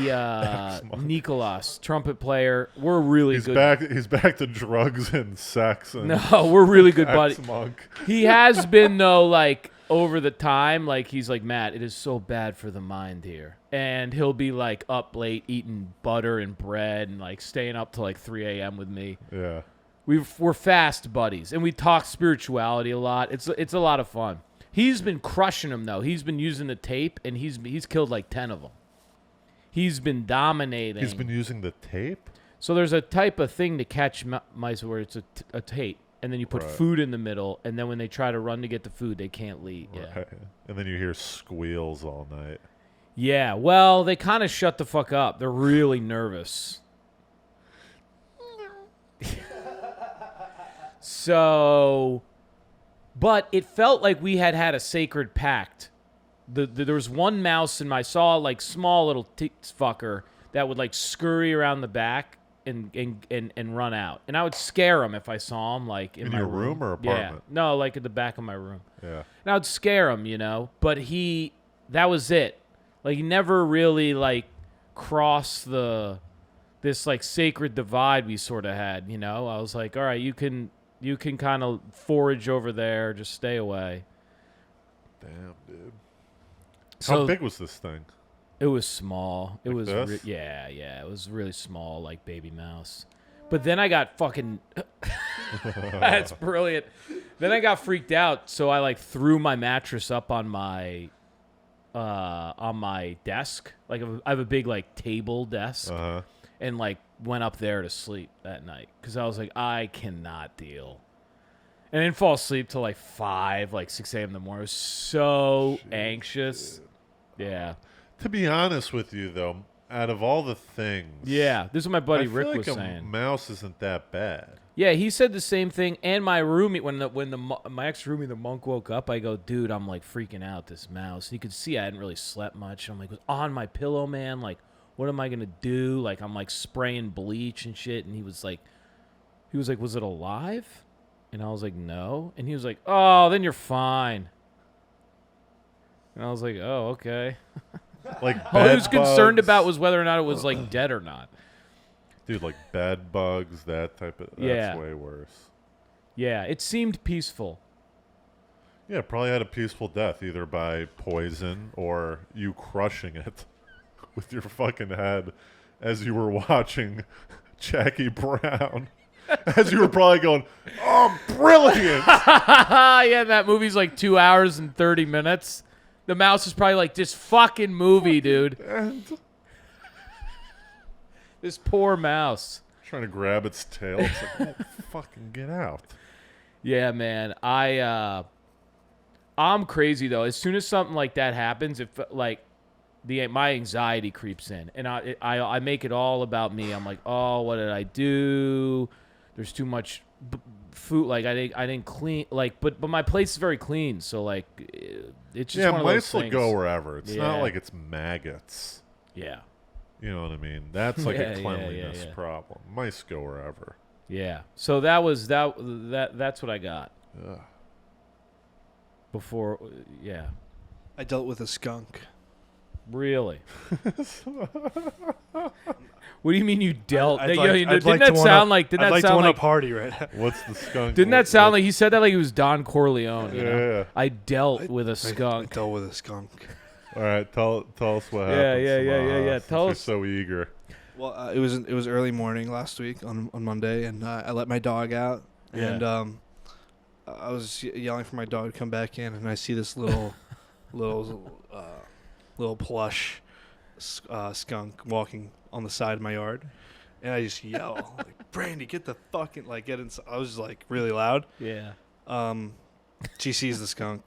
Nicholas, trumpet player. We're really He's good. back. He's back to drugs and sex. And No, we're really good buddies. ex-monk. He has been though, like over the time, like he's like, Matt, it is so bad for the mind here, and he'll be like up late eating butter and bread and like staying up till like 3 a.m. with me. Yeah. We're fast buddies, and we talk spirituality a lot. It's a lot of fun. He's been crushing them though. He's been using the tape, and he's killed like 10 of them. He's been dominating. He's been using the tape. So there's a type of thing to catch mice where it's a tape, and then you put Right. food in the middle, and then when they try to run to get the food, they can't leave. Yeah. Right. And then you hear squeals all night. Yeah. Well, they kind of shut the fuck up. They're really nervous. So, but it felt like we had a sacred pact. There was one mouse, and I saw like small little fucker that would like scurry around the back and run out, and I would scare him if I saw him like in my your room or apartment? Yeah, no, like at the back of my room. Yeah. And I would scare him, but that was it. Like he never really like crossed this like sacred divide we sort of had. I was like, all right, you can kind of forage over there, just stay away. Damn, dude. So How big was this thing? it was small. It Like was this? yeah. It was really small, like baby mouse. But then I got fucking. That's brilliant. Then I got freaked out, so I like threw my mattress up on my desk. Like I have a big like table desk, and like went up there to sleep that night because I was like, I cannot deal. And I didn't fall asleep till like 6 a.m. in the morning. I was so anxious. Dude. Yeah. To be honest with you, though, out of all the things, Yeah, this is what my buddy I feel Rick like was a saying. mouse isn't that bad. Yeah, he said the same thing. And my roomie, my ex roomie, the monk, woke up, I go, dude, I'm like freaking out. This mouse. And you could see I hadn't really slept much. I'm like, it was on my pillow, man. Like, what am I gonna do? Like, I'm like spraying bleach and shit. And he was like, was it alive? And I was like, no. And he was like, oh, then you're fine. And I was like, oh, okay. Like All I bed was concerned bugs. about was whether or not it was like dead or not. Dude, like bed bugs, that type of. That's Yeah. way worse. Yeah, it seemed peaceful. Yeah, probably had a peaceful death, either by poison or you crushing it with your fucking head as you were watching Jackie Brown. As you were probably going, oh, brilliant! Yeah, that movie's like 2 hours and 30 minutes. The mouse is probably like, this fucking movie, dude. And This poor mouse. trying to grab its tail. It's like, oh, fucking get out. Yeah, man. I'm crazy though. As soon as something like that happens, if like my anxiety creeps in, and I make it all about me. I'm like, oh, what did I do? There's too much food. Like I didn't clean. Like, but my place is very clean, so like it's just one of those mice will things. go wherever. It's not Yeah. like it's maggots. Yeah, You know what I mean? That's like Yeah, a yeah, cleanliness yeah. problem. Mice go wherever. yeah. So that's what I got Ugh. before. Yeah, I dealt with a skunk. really. What do you mean you dealt? I'd Didn't like that to sound wanna- like? Didn't I'd that like to sound want like? to party right now. What's the skunk? Didn't that sound like he said that like he was Don Corleone? You know? Yeah. I dealt with a I skunk. dealt with a skunk. All right, tell us what Yeah, happened. yeah. Since Tell you're us. so eager. Well, it was early morning last week on Monday, and I let my dog out, and I was yelling for my dog to come back in, and I see this little plush skunk walking on the side of my yard, and I just yell like, "Brandy, get the fucking get inside!" I was just like really loud. Yeah. She sees the skunk,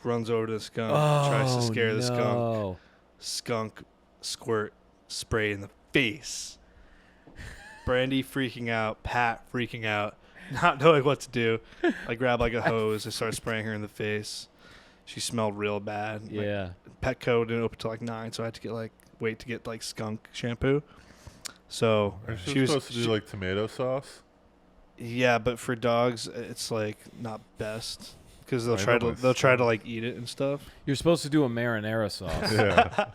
runs over to the skunk, tries to scare the skunk. no. Skunk squirt spray in the face. Brandy freaking out, Pat freaking out, not knowing what to do. I grab like a hose, I start spraying her in the face. She smelled real bad. Yeah. Petco didn't open till like 9, so I had to wait to get skunk shampoo. So Are she you was supposed to do like tomato sauce? yeah, but for dogs, it's like not best because I know they'll try to myself. like eat it and stuff. You're supposed to do a marinara sauce. Yeah.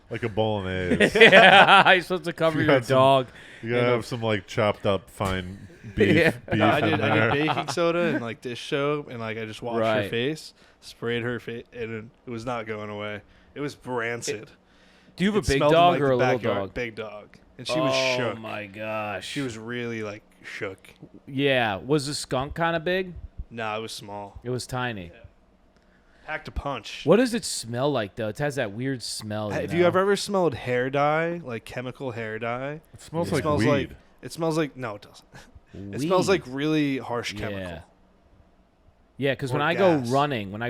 Like a bolognese. Yeah, you're supposed to cover You your got some- dog. You gotta You know- have some like chopped up fine beef. Yeah. beef I in did there. baking soda and like dish soap and like I just washed her Right. face, sprayed her face, and it was not going away. It was rancid. Do you have It a big smelled in, dog like, or the a little backyard. dog? Big dog, and she was shook. Oh my gosh. She was really like shook. Yeah. Was the skunk kind of big? Nah, it was small. It was tiny. Packed a punch. What does it smell like though? It has that weird smell. Have know? you ever smelled hair dye, like chemical hair dye? It smells It like smells weed. like it smells like no, it doesn't. It smells like really harsh chemical. Yeah. Yeah, because when Or I gas. go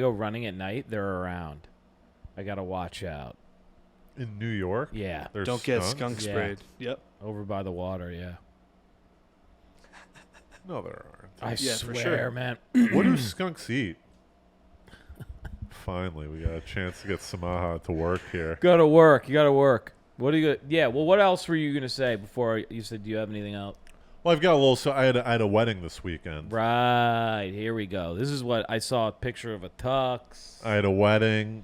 running at night, they're around. I gotta watch out. In New York? Yeah, There's Don't get skunks? skunk Yeah. sprayed. Yep. over by the water. Yeah, No, there aren't. I Yeah, for swear, sure. man. What do skunks eat? Finally, we got a chance to get Samaha to work here. Gotta work. You gotta work. What are you? Yeah. Well, what else were you gonna say before you said? Do you have anything else? Well, I've got a little. So I had a wedding this weekend. Right. Here we go. This is what I saw a picture of a tux. I had a wedding.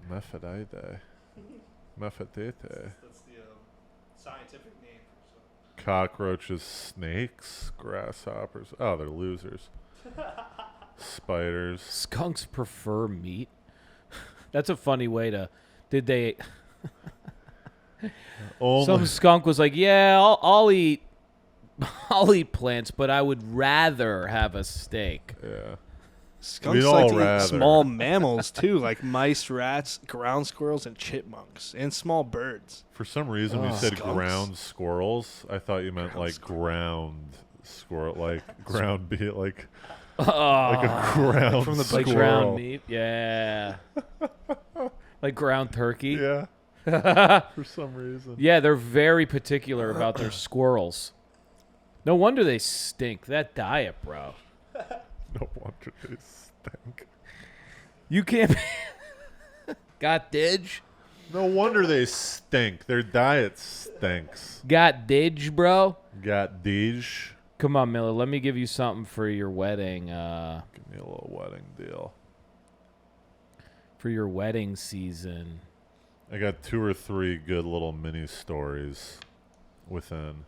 Mephrodite. Mephrodite. That's the scientific name. Cockroaches, snakes, grasshoppers. Oh, they're losers. Spiders. Skunks prefer meat. That's a funny way to. Did they? Only, Some skunk was like, "Yeah, I'll eat, I'll eat plants, but I would rather have a steak." yeah. Skunks all like to rather. eat small mammals too, like mice, rats, ground squirrels, and chipmunks, and small birds. For some reason, when you said Skunks? ground squirrels, I thought you meant like ground squirrel, like ground beef, like Oh, a ground from the squirrel. like ground meat, yeah, like ground turkey. Yeah. For some reason. Yeah, they're very particular about their squirrels. No wonder they stink. That diet, bro. No wonder they stink. You can't. Got didge? No wonder they stink. Their diet stinks. Got didge, bro? Got Dej. Come on, Miller. Let me give you something for your wedding. Give me a little wedding deal. For your wedding season. I got 2 or 3 good little mini stories within.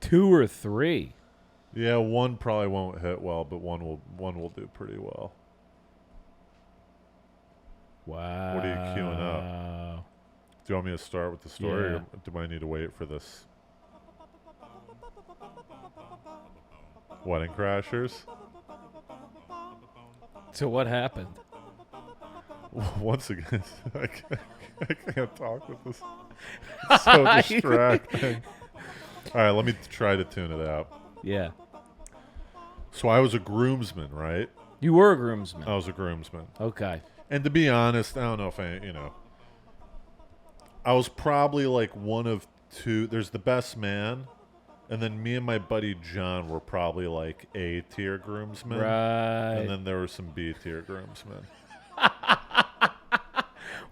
2 or 3. Yeah, one probably won't hit well, but one will do pretty well. Wow. What are you queuing up? Do you want me to start with the story, Yeah. or do I need to wait for this? Wedding crashers. So what happened? Once again, I can't talk with this. It's so distracting. All right, let me try to tune it out. Yeah. So I was a groomsman, right? You were a groomsman. I was a groomsman. Okay. And to be honest, I don't know if I was probably like one of 2. There's the best man, and then me and my buddy John were probably like A tier groomsmen. Right. And then there were some B tier groomsmen.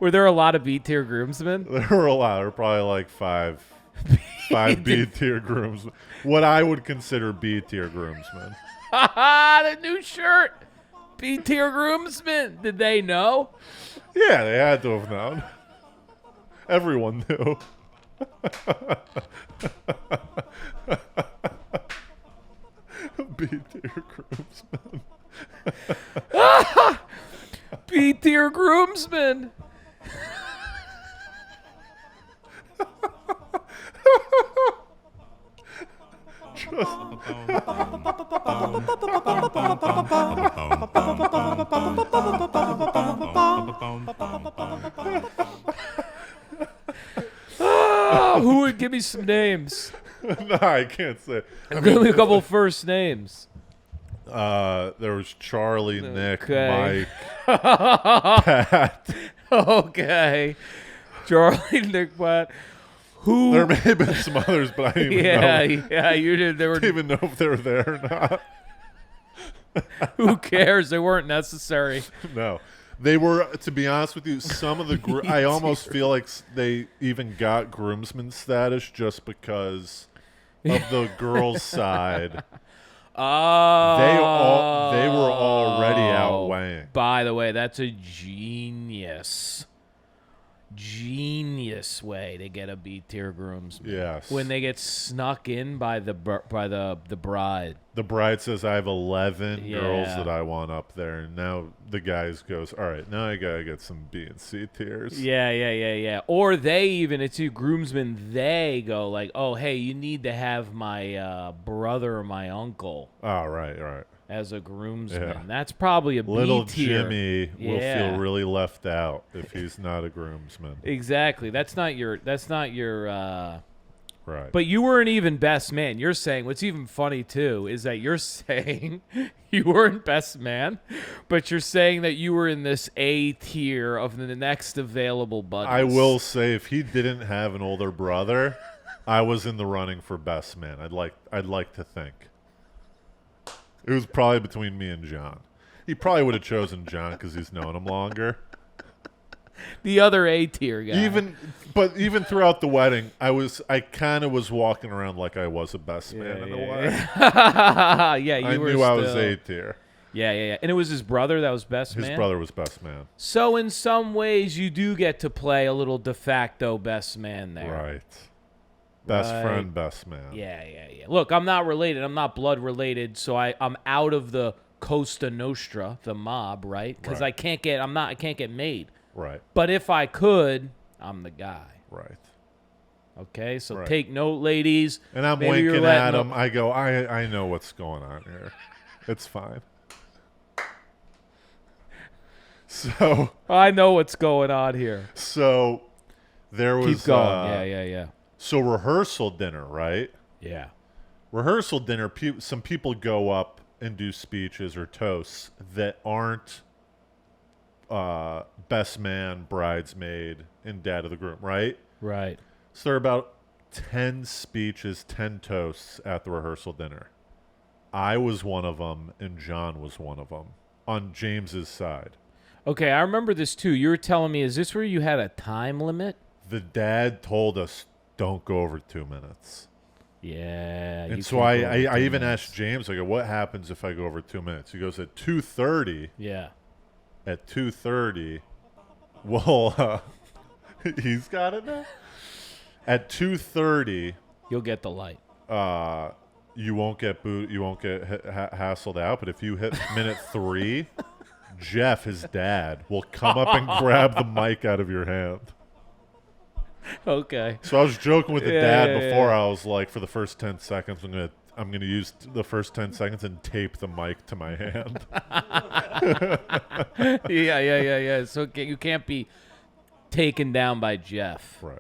Were there a lot of B-tier groomsmen? There were a lot. There were probably like 5 B tier groomsmen. What I would consider B tier groomsmen. The new shirt. B-tier groomsmen. Did they know? Yeah, they had to have known. Everyone knew. B tier groomsmen. B-tier groomsmen. Who would give me some names? No, I can't say. Give me a couple first names. There was Charlie, Nick, Okay. Mike, Pat. Okay. Charlie, Nick, Platt. Who? There may have been some others, but I didn't even know. Yeah, you did. They were. Didn't even know if they were there or not. Who cares? They weren't necessary. No. They were, to be honest with you, some of the I almost feel like they even got groomsman status just because of the girls' side. Oh, They were already outweighing. By the way, that's a genius way to get a B-tier groomsman. Yes. When they get snuck in by the bride. The bride says, I have 11 girls Yeah. that I want up there. And now the guys goes, all right, now I got to get some B and C tiers. Yeah. Or they even, it's you groomsmen, they go like, oh, hey, you need to have my brother or my uncle Oh, right. as a groomsman. Yeah. That's probably a Little B-tier. Jimmy will Yeah. feel really left out if he's not a groomsman. Exactly. That's not your Right. But you weren't even best man. You're saying what's even funny too is that you're saying you weren't best man, but you're saying that you were in this A tier of the next available buddies. I will say, if he didn't have an older brother, I was in the running for best man. I'd like to think. It was probably between me and John. He probably would have chosen John because he's known him longer. The other A tier guy. Even throughout the wedding, I kind of was walking around like I was a best man in a way. Yeah, I knew I was A tier. Yeah. And it was his brother that was best man. His brother was best man. So in some ways, you do get to play a little de facto best man there. Right. Best Right. friend, best man. Yeah. Look, I'm not related. I'm not blood related, so I'm out of the Costa Nostra, the mob, right? Because Right. I can't get made. Right. But if I could, I'm the guy. Right. Okay, so Right. take note, ladies. And I'm Maybe you're winking letting at them- him. I go, I know what's going on here. It's fine. So I know what's going on here. there was Keep going. Yeah. So rehearsal dinner, right? Yeah. Rehearsal dinner. Some people go up and do speeches or toasts that aren't best man, bridesmaid, and dad of the groom, right? Right. So there are about 10 speeches, 10 toasts at the rehearsal dinner. I was one of them, and John was one of them on James's side. Okay, I remember this too. You were telling me, is this where you had a time limit? The dad told us, don't go over 2 minutes. Yeah. And so I even asked James, I go, what happens if I go over 2 minutes? He goes, at 2:30, Yeah. at 2:30, well, he's got it now. At 2:30, You'll get the light. you won't get hassled out. But if you hit minute 3, Jeff, his dad, will come up and grab the mic out of your hand. Okay. So I was joking with the Yeah, dad yeah, before. yeah. I was like, for the first 10 seconds, I'm gonna use the first 10 seconds and tape the mic to my hand. Yeah. So you can't be taken down by Jeff. Right.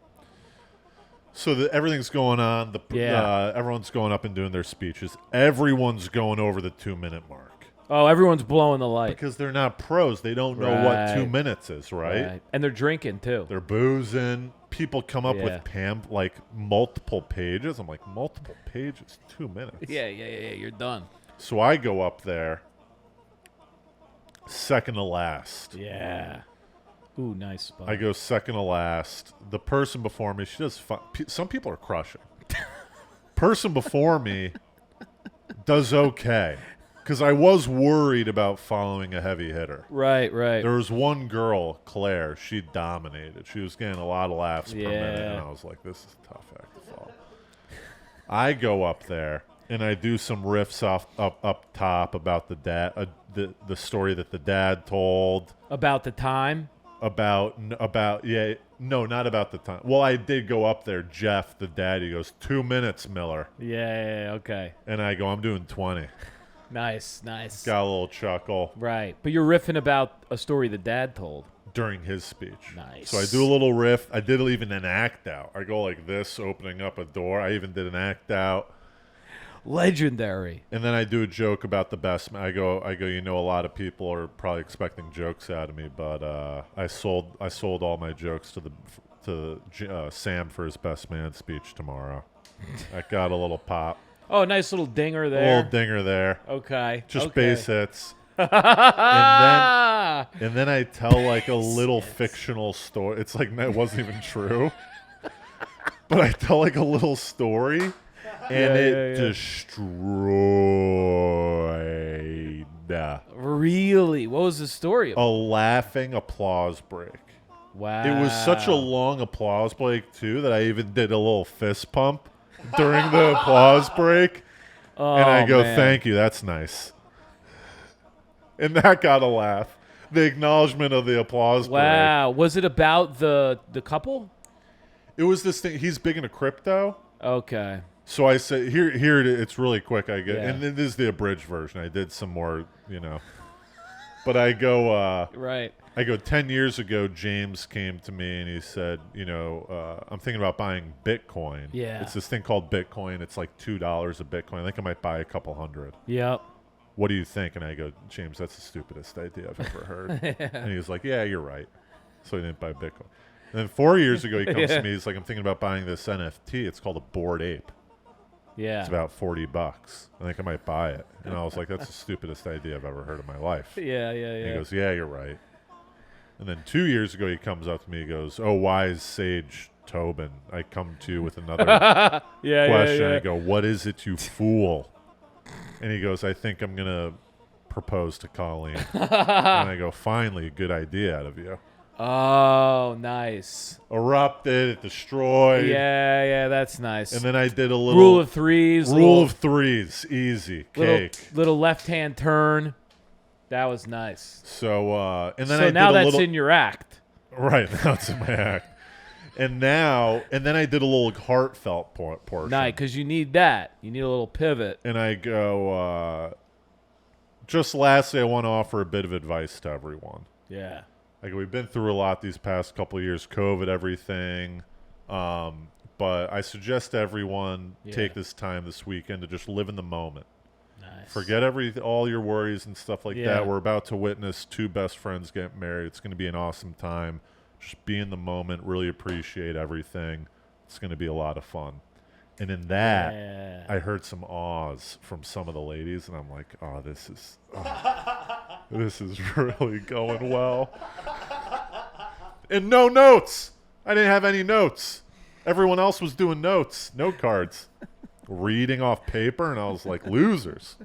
So everything's going on. Yeah. Everyone's going up and doing their speeches. Everyone's going over the 2-minute mark Oh, everyone's blowing the light. because they're not pros. They don't know what 2 Right. minutes is, right? And they're drinking too. They're boozing. People come up Yeah. with like multiple pages. I'm like, multiple pages, 2 minutes. Yeah. You're done. So I go up there, second to last. Yeah. Ooh, nice spot. I go second to last. The person before me, she does fun. Some people are crushing. Person before me does okay. Because I was worried about following a heavy hitter. Right. There was one girl, Claire, she dominated. She was getting a lot of laughs per minute, and I was like, this is a tough act to follow. I go up there, and I do some riffs up top about the dad, the story that the dad told. About the time? About not about the time. Well, I did go up there. Jeff, the dad, he goes, 2 minutes, Miller. Yeah, okay. And I go, I'm doing 20. Nice. Got a little chuckle Right. But you're riffing about a story the dad told. during his speech. Nice. So I do a little riff. I did even an act out. I go like this, opening up a door. I even did an act out. Legendary. And then I do a joke about the best man. I go, you know, a lot of people are probably expecting jokes out of me, but I sold all my jokes to Sam for his best man speech tomorrow. I got a little pop. Oh, nice little dinger A there. little dinger there. Okay. Just okay. base hits. And then I tell like a little fictional story. It's like it wasn't even true, but I tell like a little story, and it destroyed Really? What was the story a about? laughing applause break. Wow. It was such a long applause break too that I even did a little fist pump during the applause break, Oh, and I go, man. "Thank you, that's nice." And that got a laugh. The acknowledgement of the applause break. Wow. Was it about the couple? It was this thing. He's big into crypto. Okay. So I said, here it's really quick. I get, Yeah. and this is the abridged version. I did some more, but I go, Right. 10 years ago, James came to me and he said, I'm thinking about buying Bitcoin. Yeah. It's this thing called Bitcoin. It's like $2 a Bitcoin. I think I might buy a couple hundred. Yep. What do you think? And I go, James, that's the stupidest idea I've ever heard. And he was like, yeah, you're right. So he didn't buy Bitcoin. And then 4 years ago, he comes to me. He's like, I'm thinking about buying this NFT. It's called a Bored Ape. Yeah. It's about $40. I think I might buy it. And I was like, that's the stupidest idea I've ever heard in my life. Yeah. And he goes, yeah, you're right. And then 2 years ago, he comes up to me. He goes, oh, wise sage Tobin, I come to you with another question. I go, what is it, you fool? And he goes, I think I'm going to propose to Colleen. And I go, finally, a good idea out of you. Oh, nice. Erupted, it destroyed. Yeah, that's nice. And then I did a little rule of threes. Rule of threes, easy, cake. Little left-hand turn. That was nice. So, and then So I now did a that's little, in your act. right. Now it's in my act. And then I did a little heartfelt portion. Nice, because you need that. You need a little pivot. And I go, just lastly, I want to offer a bit of advice to everyone. Yeah. Like, we've been through a lot these past couple of years, COVID, everything. But I suggest everyone take this time this weekend to just live in the moment. Nice. Forget all your worries and stuff like Yeah. that. We're about to witness two best friends get married. It's going to be an awesome time. Just be in the moment, really appreciate everything. It's going to be a lot of fun. And in that, I heard some ahs from some of the ladies, and I'm like, oh, this is really going well. And no notes. I didn't have any notes. Everyone else was doing notes, note cards, reading off paper, and I was like, losers.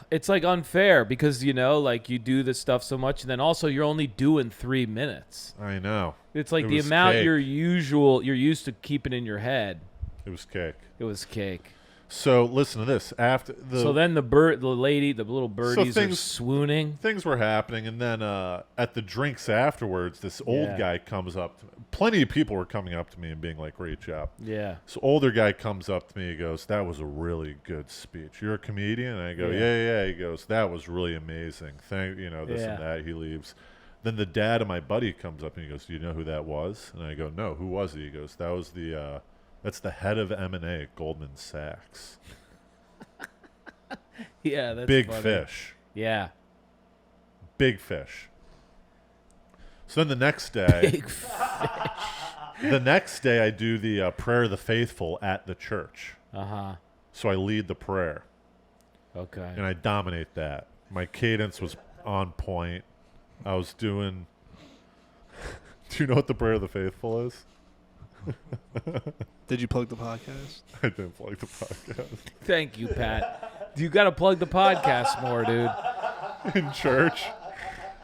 It's like unfair because, like you do this stuff so much and then also you're only doing 3 minutes. I know. It's like It the was amount cake. you're used to keeping in your head. It was cake. It was cake. So listen to this. After So then the little birdies are things- swooning. things were happening, and then at the drinks afterwards, this old guy comes up. Plenty of people were coming up to me and being like, great job. Yeah. So older guy comes up to me. He goes, that was a really good speech. You're a comedian? And I go, yeah. He goes, that was really amazing. Thank this and that. He leaves. Then the dad of my buddy comes up and he goes, do you know who that was? And I go, no, who was he? He goes, that was that's the head of M&A at Goldman Sachs. Yeah, that's Big funny. fish. Yeah. Big fish. So then the next day, Big I do the prayer of the faithful at the church. Uh-huh. So I lead the prayer, Okay. and I dominate that. My cadence was on point. I was doing. Do you know what the prayer of the faithful is? Did you plug the podcast? I didn't plug the podcast. Thank you, Pat. You got to plug the podcast more, dude. In church,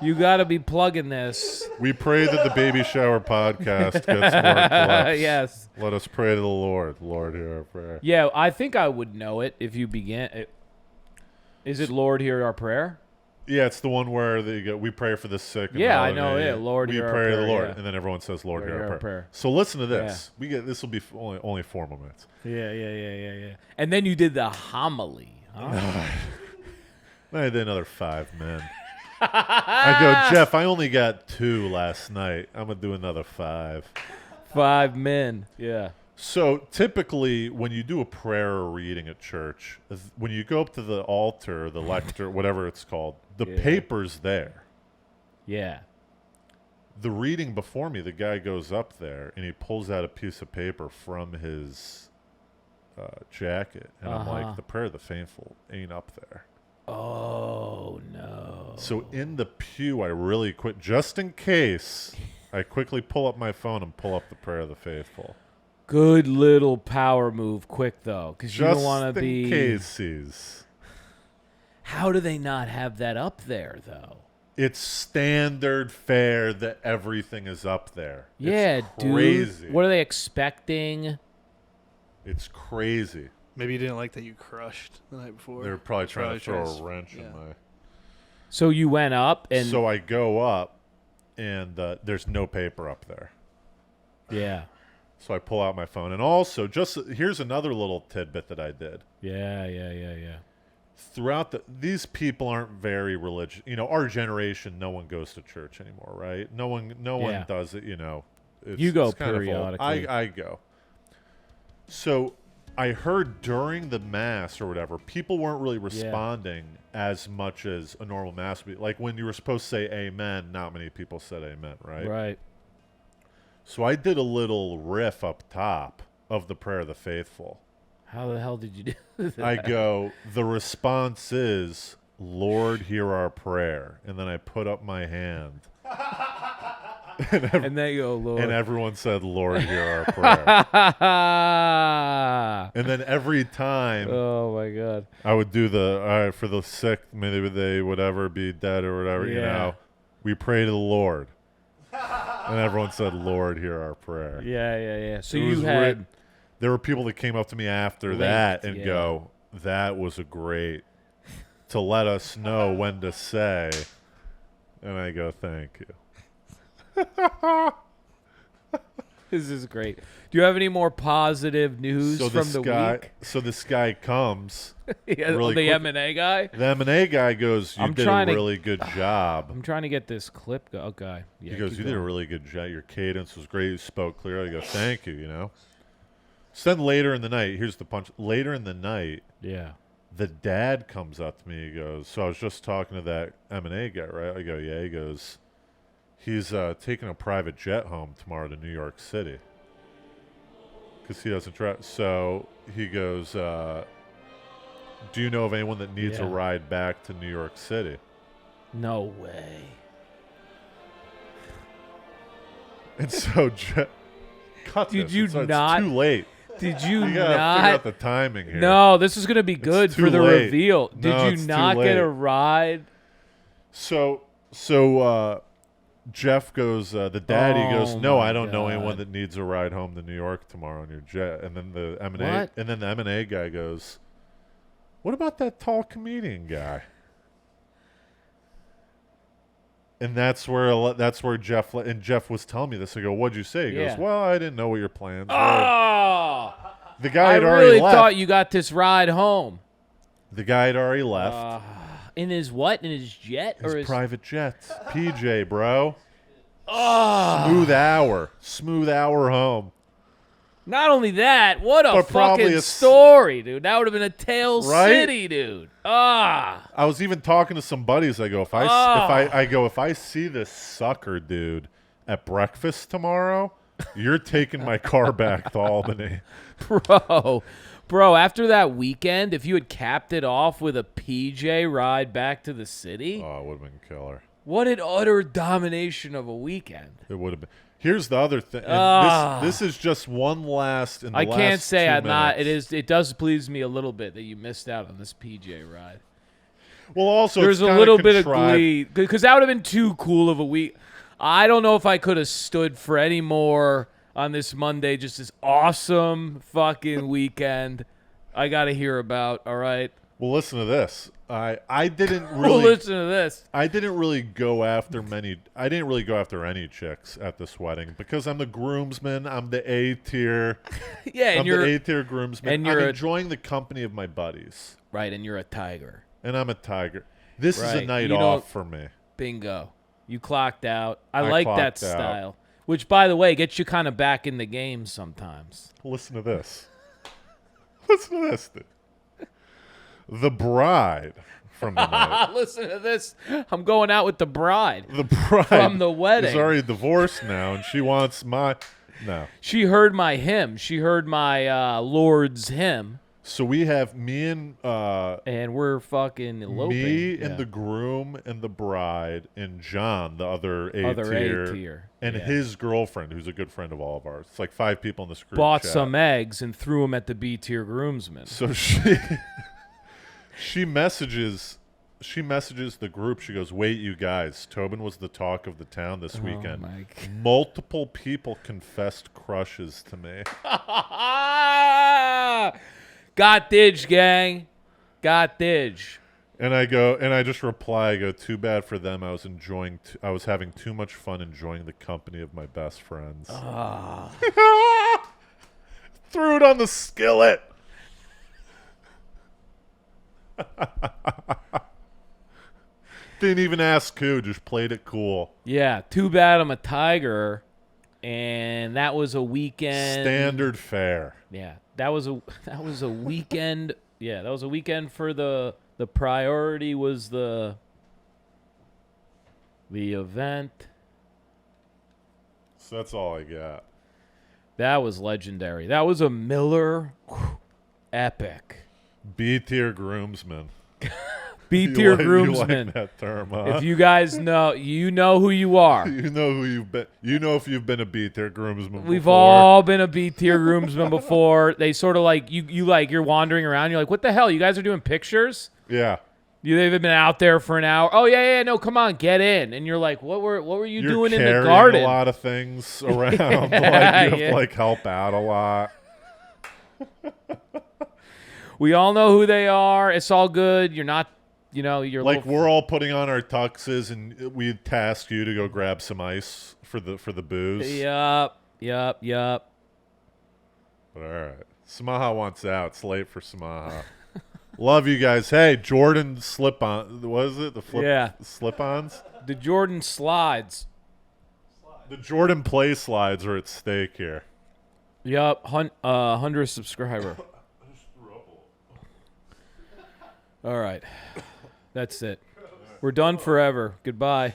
You got to be plugging this. we pray that the baby shower podcast gets more clips. Yes. Let us pray to the Lord. Lord, hear our prayer. Yeah, I think I would know it if you began. Is it Lord, hear our prayer? Yeah, it's the one where we pray for the sick. And Yeah, all I that. know it. Lord, we hear our pray to the prayer, Lord, yeah. and then everyone says, "Lord, Lord, hear our prayer." prayer. So listen to this. This will be only 4 more minutes. Yeah. And then you did the homily. Huh? I did another 5 men. I go, Jeff. I only got 2 last night. I'm gonna do another 5. 5 men. Yeah. So typically, when you do a prayer or reading at church, when you go up to the altar, the lector, whatever it's called, the paper's there. Yeah. The reading before me, the guy goes up there and he pulls out a piece of paper from his jacket, and I'm like, the prayer of the faithful ain't up there. Oh, no. So in the pew, I really quit just in case. I quickly pull up my phone and pull up the Prayer of the Faithful. Good little power move, quick, though, because you don't want to Just in be... cases. How do they not have that up there, though? It's standard fare that everything is up there. Yeah, it's crazy. dude. What are they expecting? It's crazy. Maybe you didn't like that you crushed the night before. They're probably trying to throw trying a wrench in yeah. my... So you went up and... So I go up, and there's no paper up there. Yeah. So I pull out my phone. And also, just here's another little tidbit that I did. Yeah. Throughout these people aren't very religious. You know, our generation, no one goes to church anymore, right? No one does it, you know. You go it's kind of old. periodically. I go. So I heard during the mass or whatever, people weren't really responding as much as a normal mass would be. Like when you were supposed to say amen, not many people said amen, right? Right. So I did a little riff up top of the Prayer of the Faithful. How the hell did you do that? I go, the response is, Lord, hear our prayer. And then I put up my hand. And then you go, Lord. And everyone said, Lord, hear our prayer. And then every time Oh, my God. I would do all right, for the sick, may they whatever be dead or whatever, you know, we pray to the Lord. And everyone said, Lord, hear our prayer. Yeah. So It you was had... There were people that came up to me after Linked, that and go, that was a great, to let us know when to say. And I go, thank you. This is great. Do you have any more positive news from the week? So this guy comes. Yeah, really the quick. M&A guy? The M&A guy goes, you I'm did trying a to- really good job. I'm trying to get this clip. Okay. Yeah, He goes, keep you did a going. really good job. Your cadence was great. You spoke clearly. I go, thank you, you know. So then later in the night, here's the punch. Later in the night, Yeah. the dad comes up to me. He goes, so I was just talking to that M&A guy, right? I go, yeah. He goes, he's taking a private jet home tomorrow to New York City because he doesn't try. So he goes, do you know of anyone that needs a ride back to New York City? No way. And so cut Did this. you It's not- too late. Did you You gotta not? figure out the timing here. No, this is going to be good too for the late. reveal. No, Did it's you too not get a late. ride? So Jeff goes, the daddy goes, Oh no, my I don't know anyone God. that needs a ride home to New York tomorrow on your jet. And then the M&A What? and then the M&A guy goes, what about that tall comedian guy? And that's where Jeff was telling me this. I go, what'd you say? He Yeah. goes, well, I didn't know what your plans were. Oh! The guy I had already really left. thought you got this ride home. The guy had already left. In his what? In his jet? His or his... private jet. PJ, bro. Oh! Smooth hour home. Not only that, what a But probably fucking a story, dude. That would have been a Tale Right? City, dude. Ah! I was even talking to some buddies. I go, if I see this sucker dude at breakfast tomorrow, you're taking my car back to Albany. Bro, after that weekend, if you had capped it off with a PJ ride back to the city, Oh, it would have been killer. what an utter domination of a weekend. It would have been. Here's the other thing. This is just one last. I can't say I'm not. Minutes. It does please me a little bit that you missed out on this PJ ride. Well, also There's it's a kinda little bit of contrived. glee because that would have been too cool of a week. I don't know if I could have stood for any more on this Monday. Just this awesome fucking weekend. I got to hear about. All right. Well, listen to this. I didn't Well, really listen to this. I didn't really go after any chicks at this wedding because I'm the groomsman. I'm the A tier. Yeah, and I'm you're the A tier groomsman. and I'm you're a- enjoying the company of my buddies, right, and you're a tiger. and I'm a tiger. This is a Right. night You off don't- for me. Bingo. You clocked out. I I like that clocked out. style. Which, by the way, gets you kind of back in the game sometimes. Listen to this. Listen to this. Dude. The bride from the night. Listen to this. I'm going out with the bride. The bride From the wedding. is already divorced now, and she wants my. No. She heard my hymn. She heard my Lord's hymn. So we have me and we're fucking eloping. me Yeah. and the groom and the bride and John, the other A Other A tier, tier. and Yeah. his girlfriend, who's a good friend of all of ours. It's like 5 people in this group Bought chat. some eggs and threw them at the B tier groomsmen. So she messages the group. She goes, "Wait, you guys! Tobin was the talk of the town this weekend. My God. Multiple people confessed crushes to me." Got didge, gang. Got didge. And I just reply, I go, "Too bad for them. I was having too much fun enjoying the company of my best friends." Threw it on the skillet. Didn't even ask who, just played it cool. Yeah, too bad I'm a tiger. And that was a weekend. Standard fare. Yeah, that was a weekend. Yeah, that was a weekend for the priority was the event. So that's all I got. That was legendary. That was a Miller epic. B tier groomsman. B tier You groomsman. like that term, huh? If you guys know, you know who you are. You know who you've been. You know if you've been a B tier groomsman. We've before. all been a B tier groomsman before. They sort of like you like you're wandering around. You're like, what the hell? You guys are doing pictures? Yeah. They've been out there for an hour. Oh yeah, no, come on, get in. And you're like, what were you You're doing in the carrying garden? a lot of things around. Like you have to like help out a lot. We all know who they are. It's all good. You're not, you're Like we're all putting on our tuxes, and we tasked you to go grab some ice for the booze. Yup. But all right, Samaha wants out. It's late for Samaha. Love you guys. Hey, Jordan slip-on. What is it? The slip-ons? The Jordan slides. The Jordan play slides are at stake here. Yup. 100 subscriber. All right. That's it. We're done forever. Goodbye.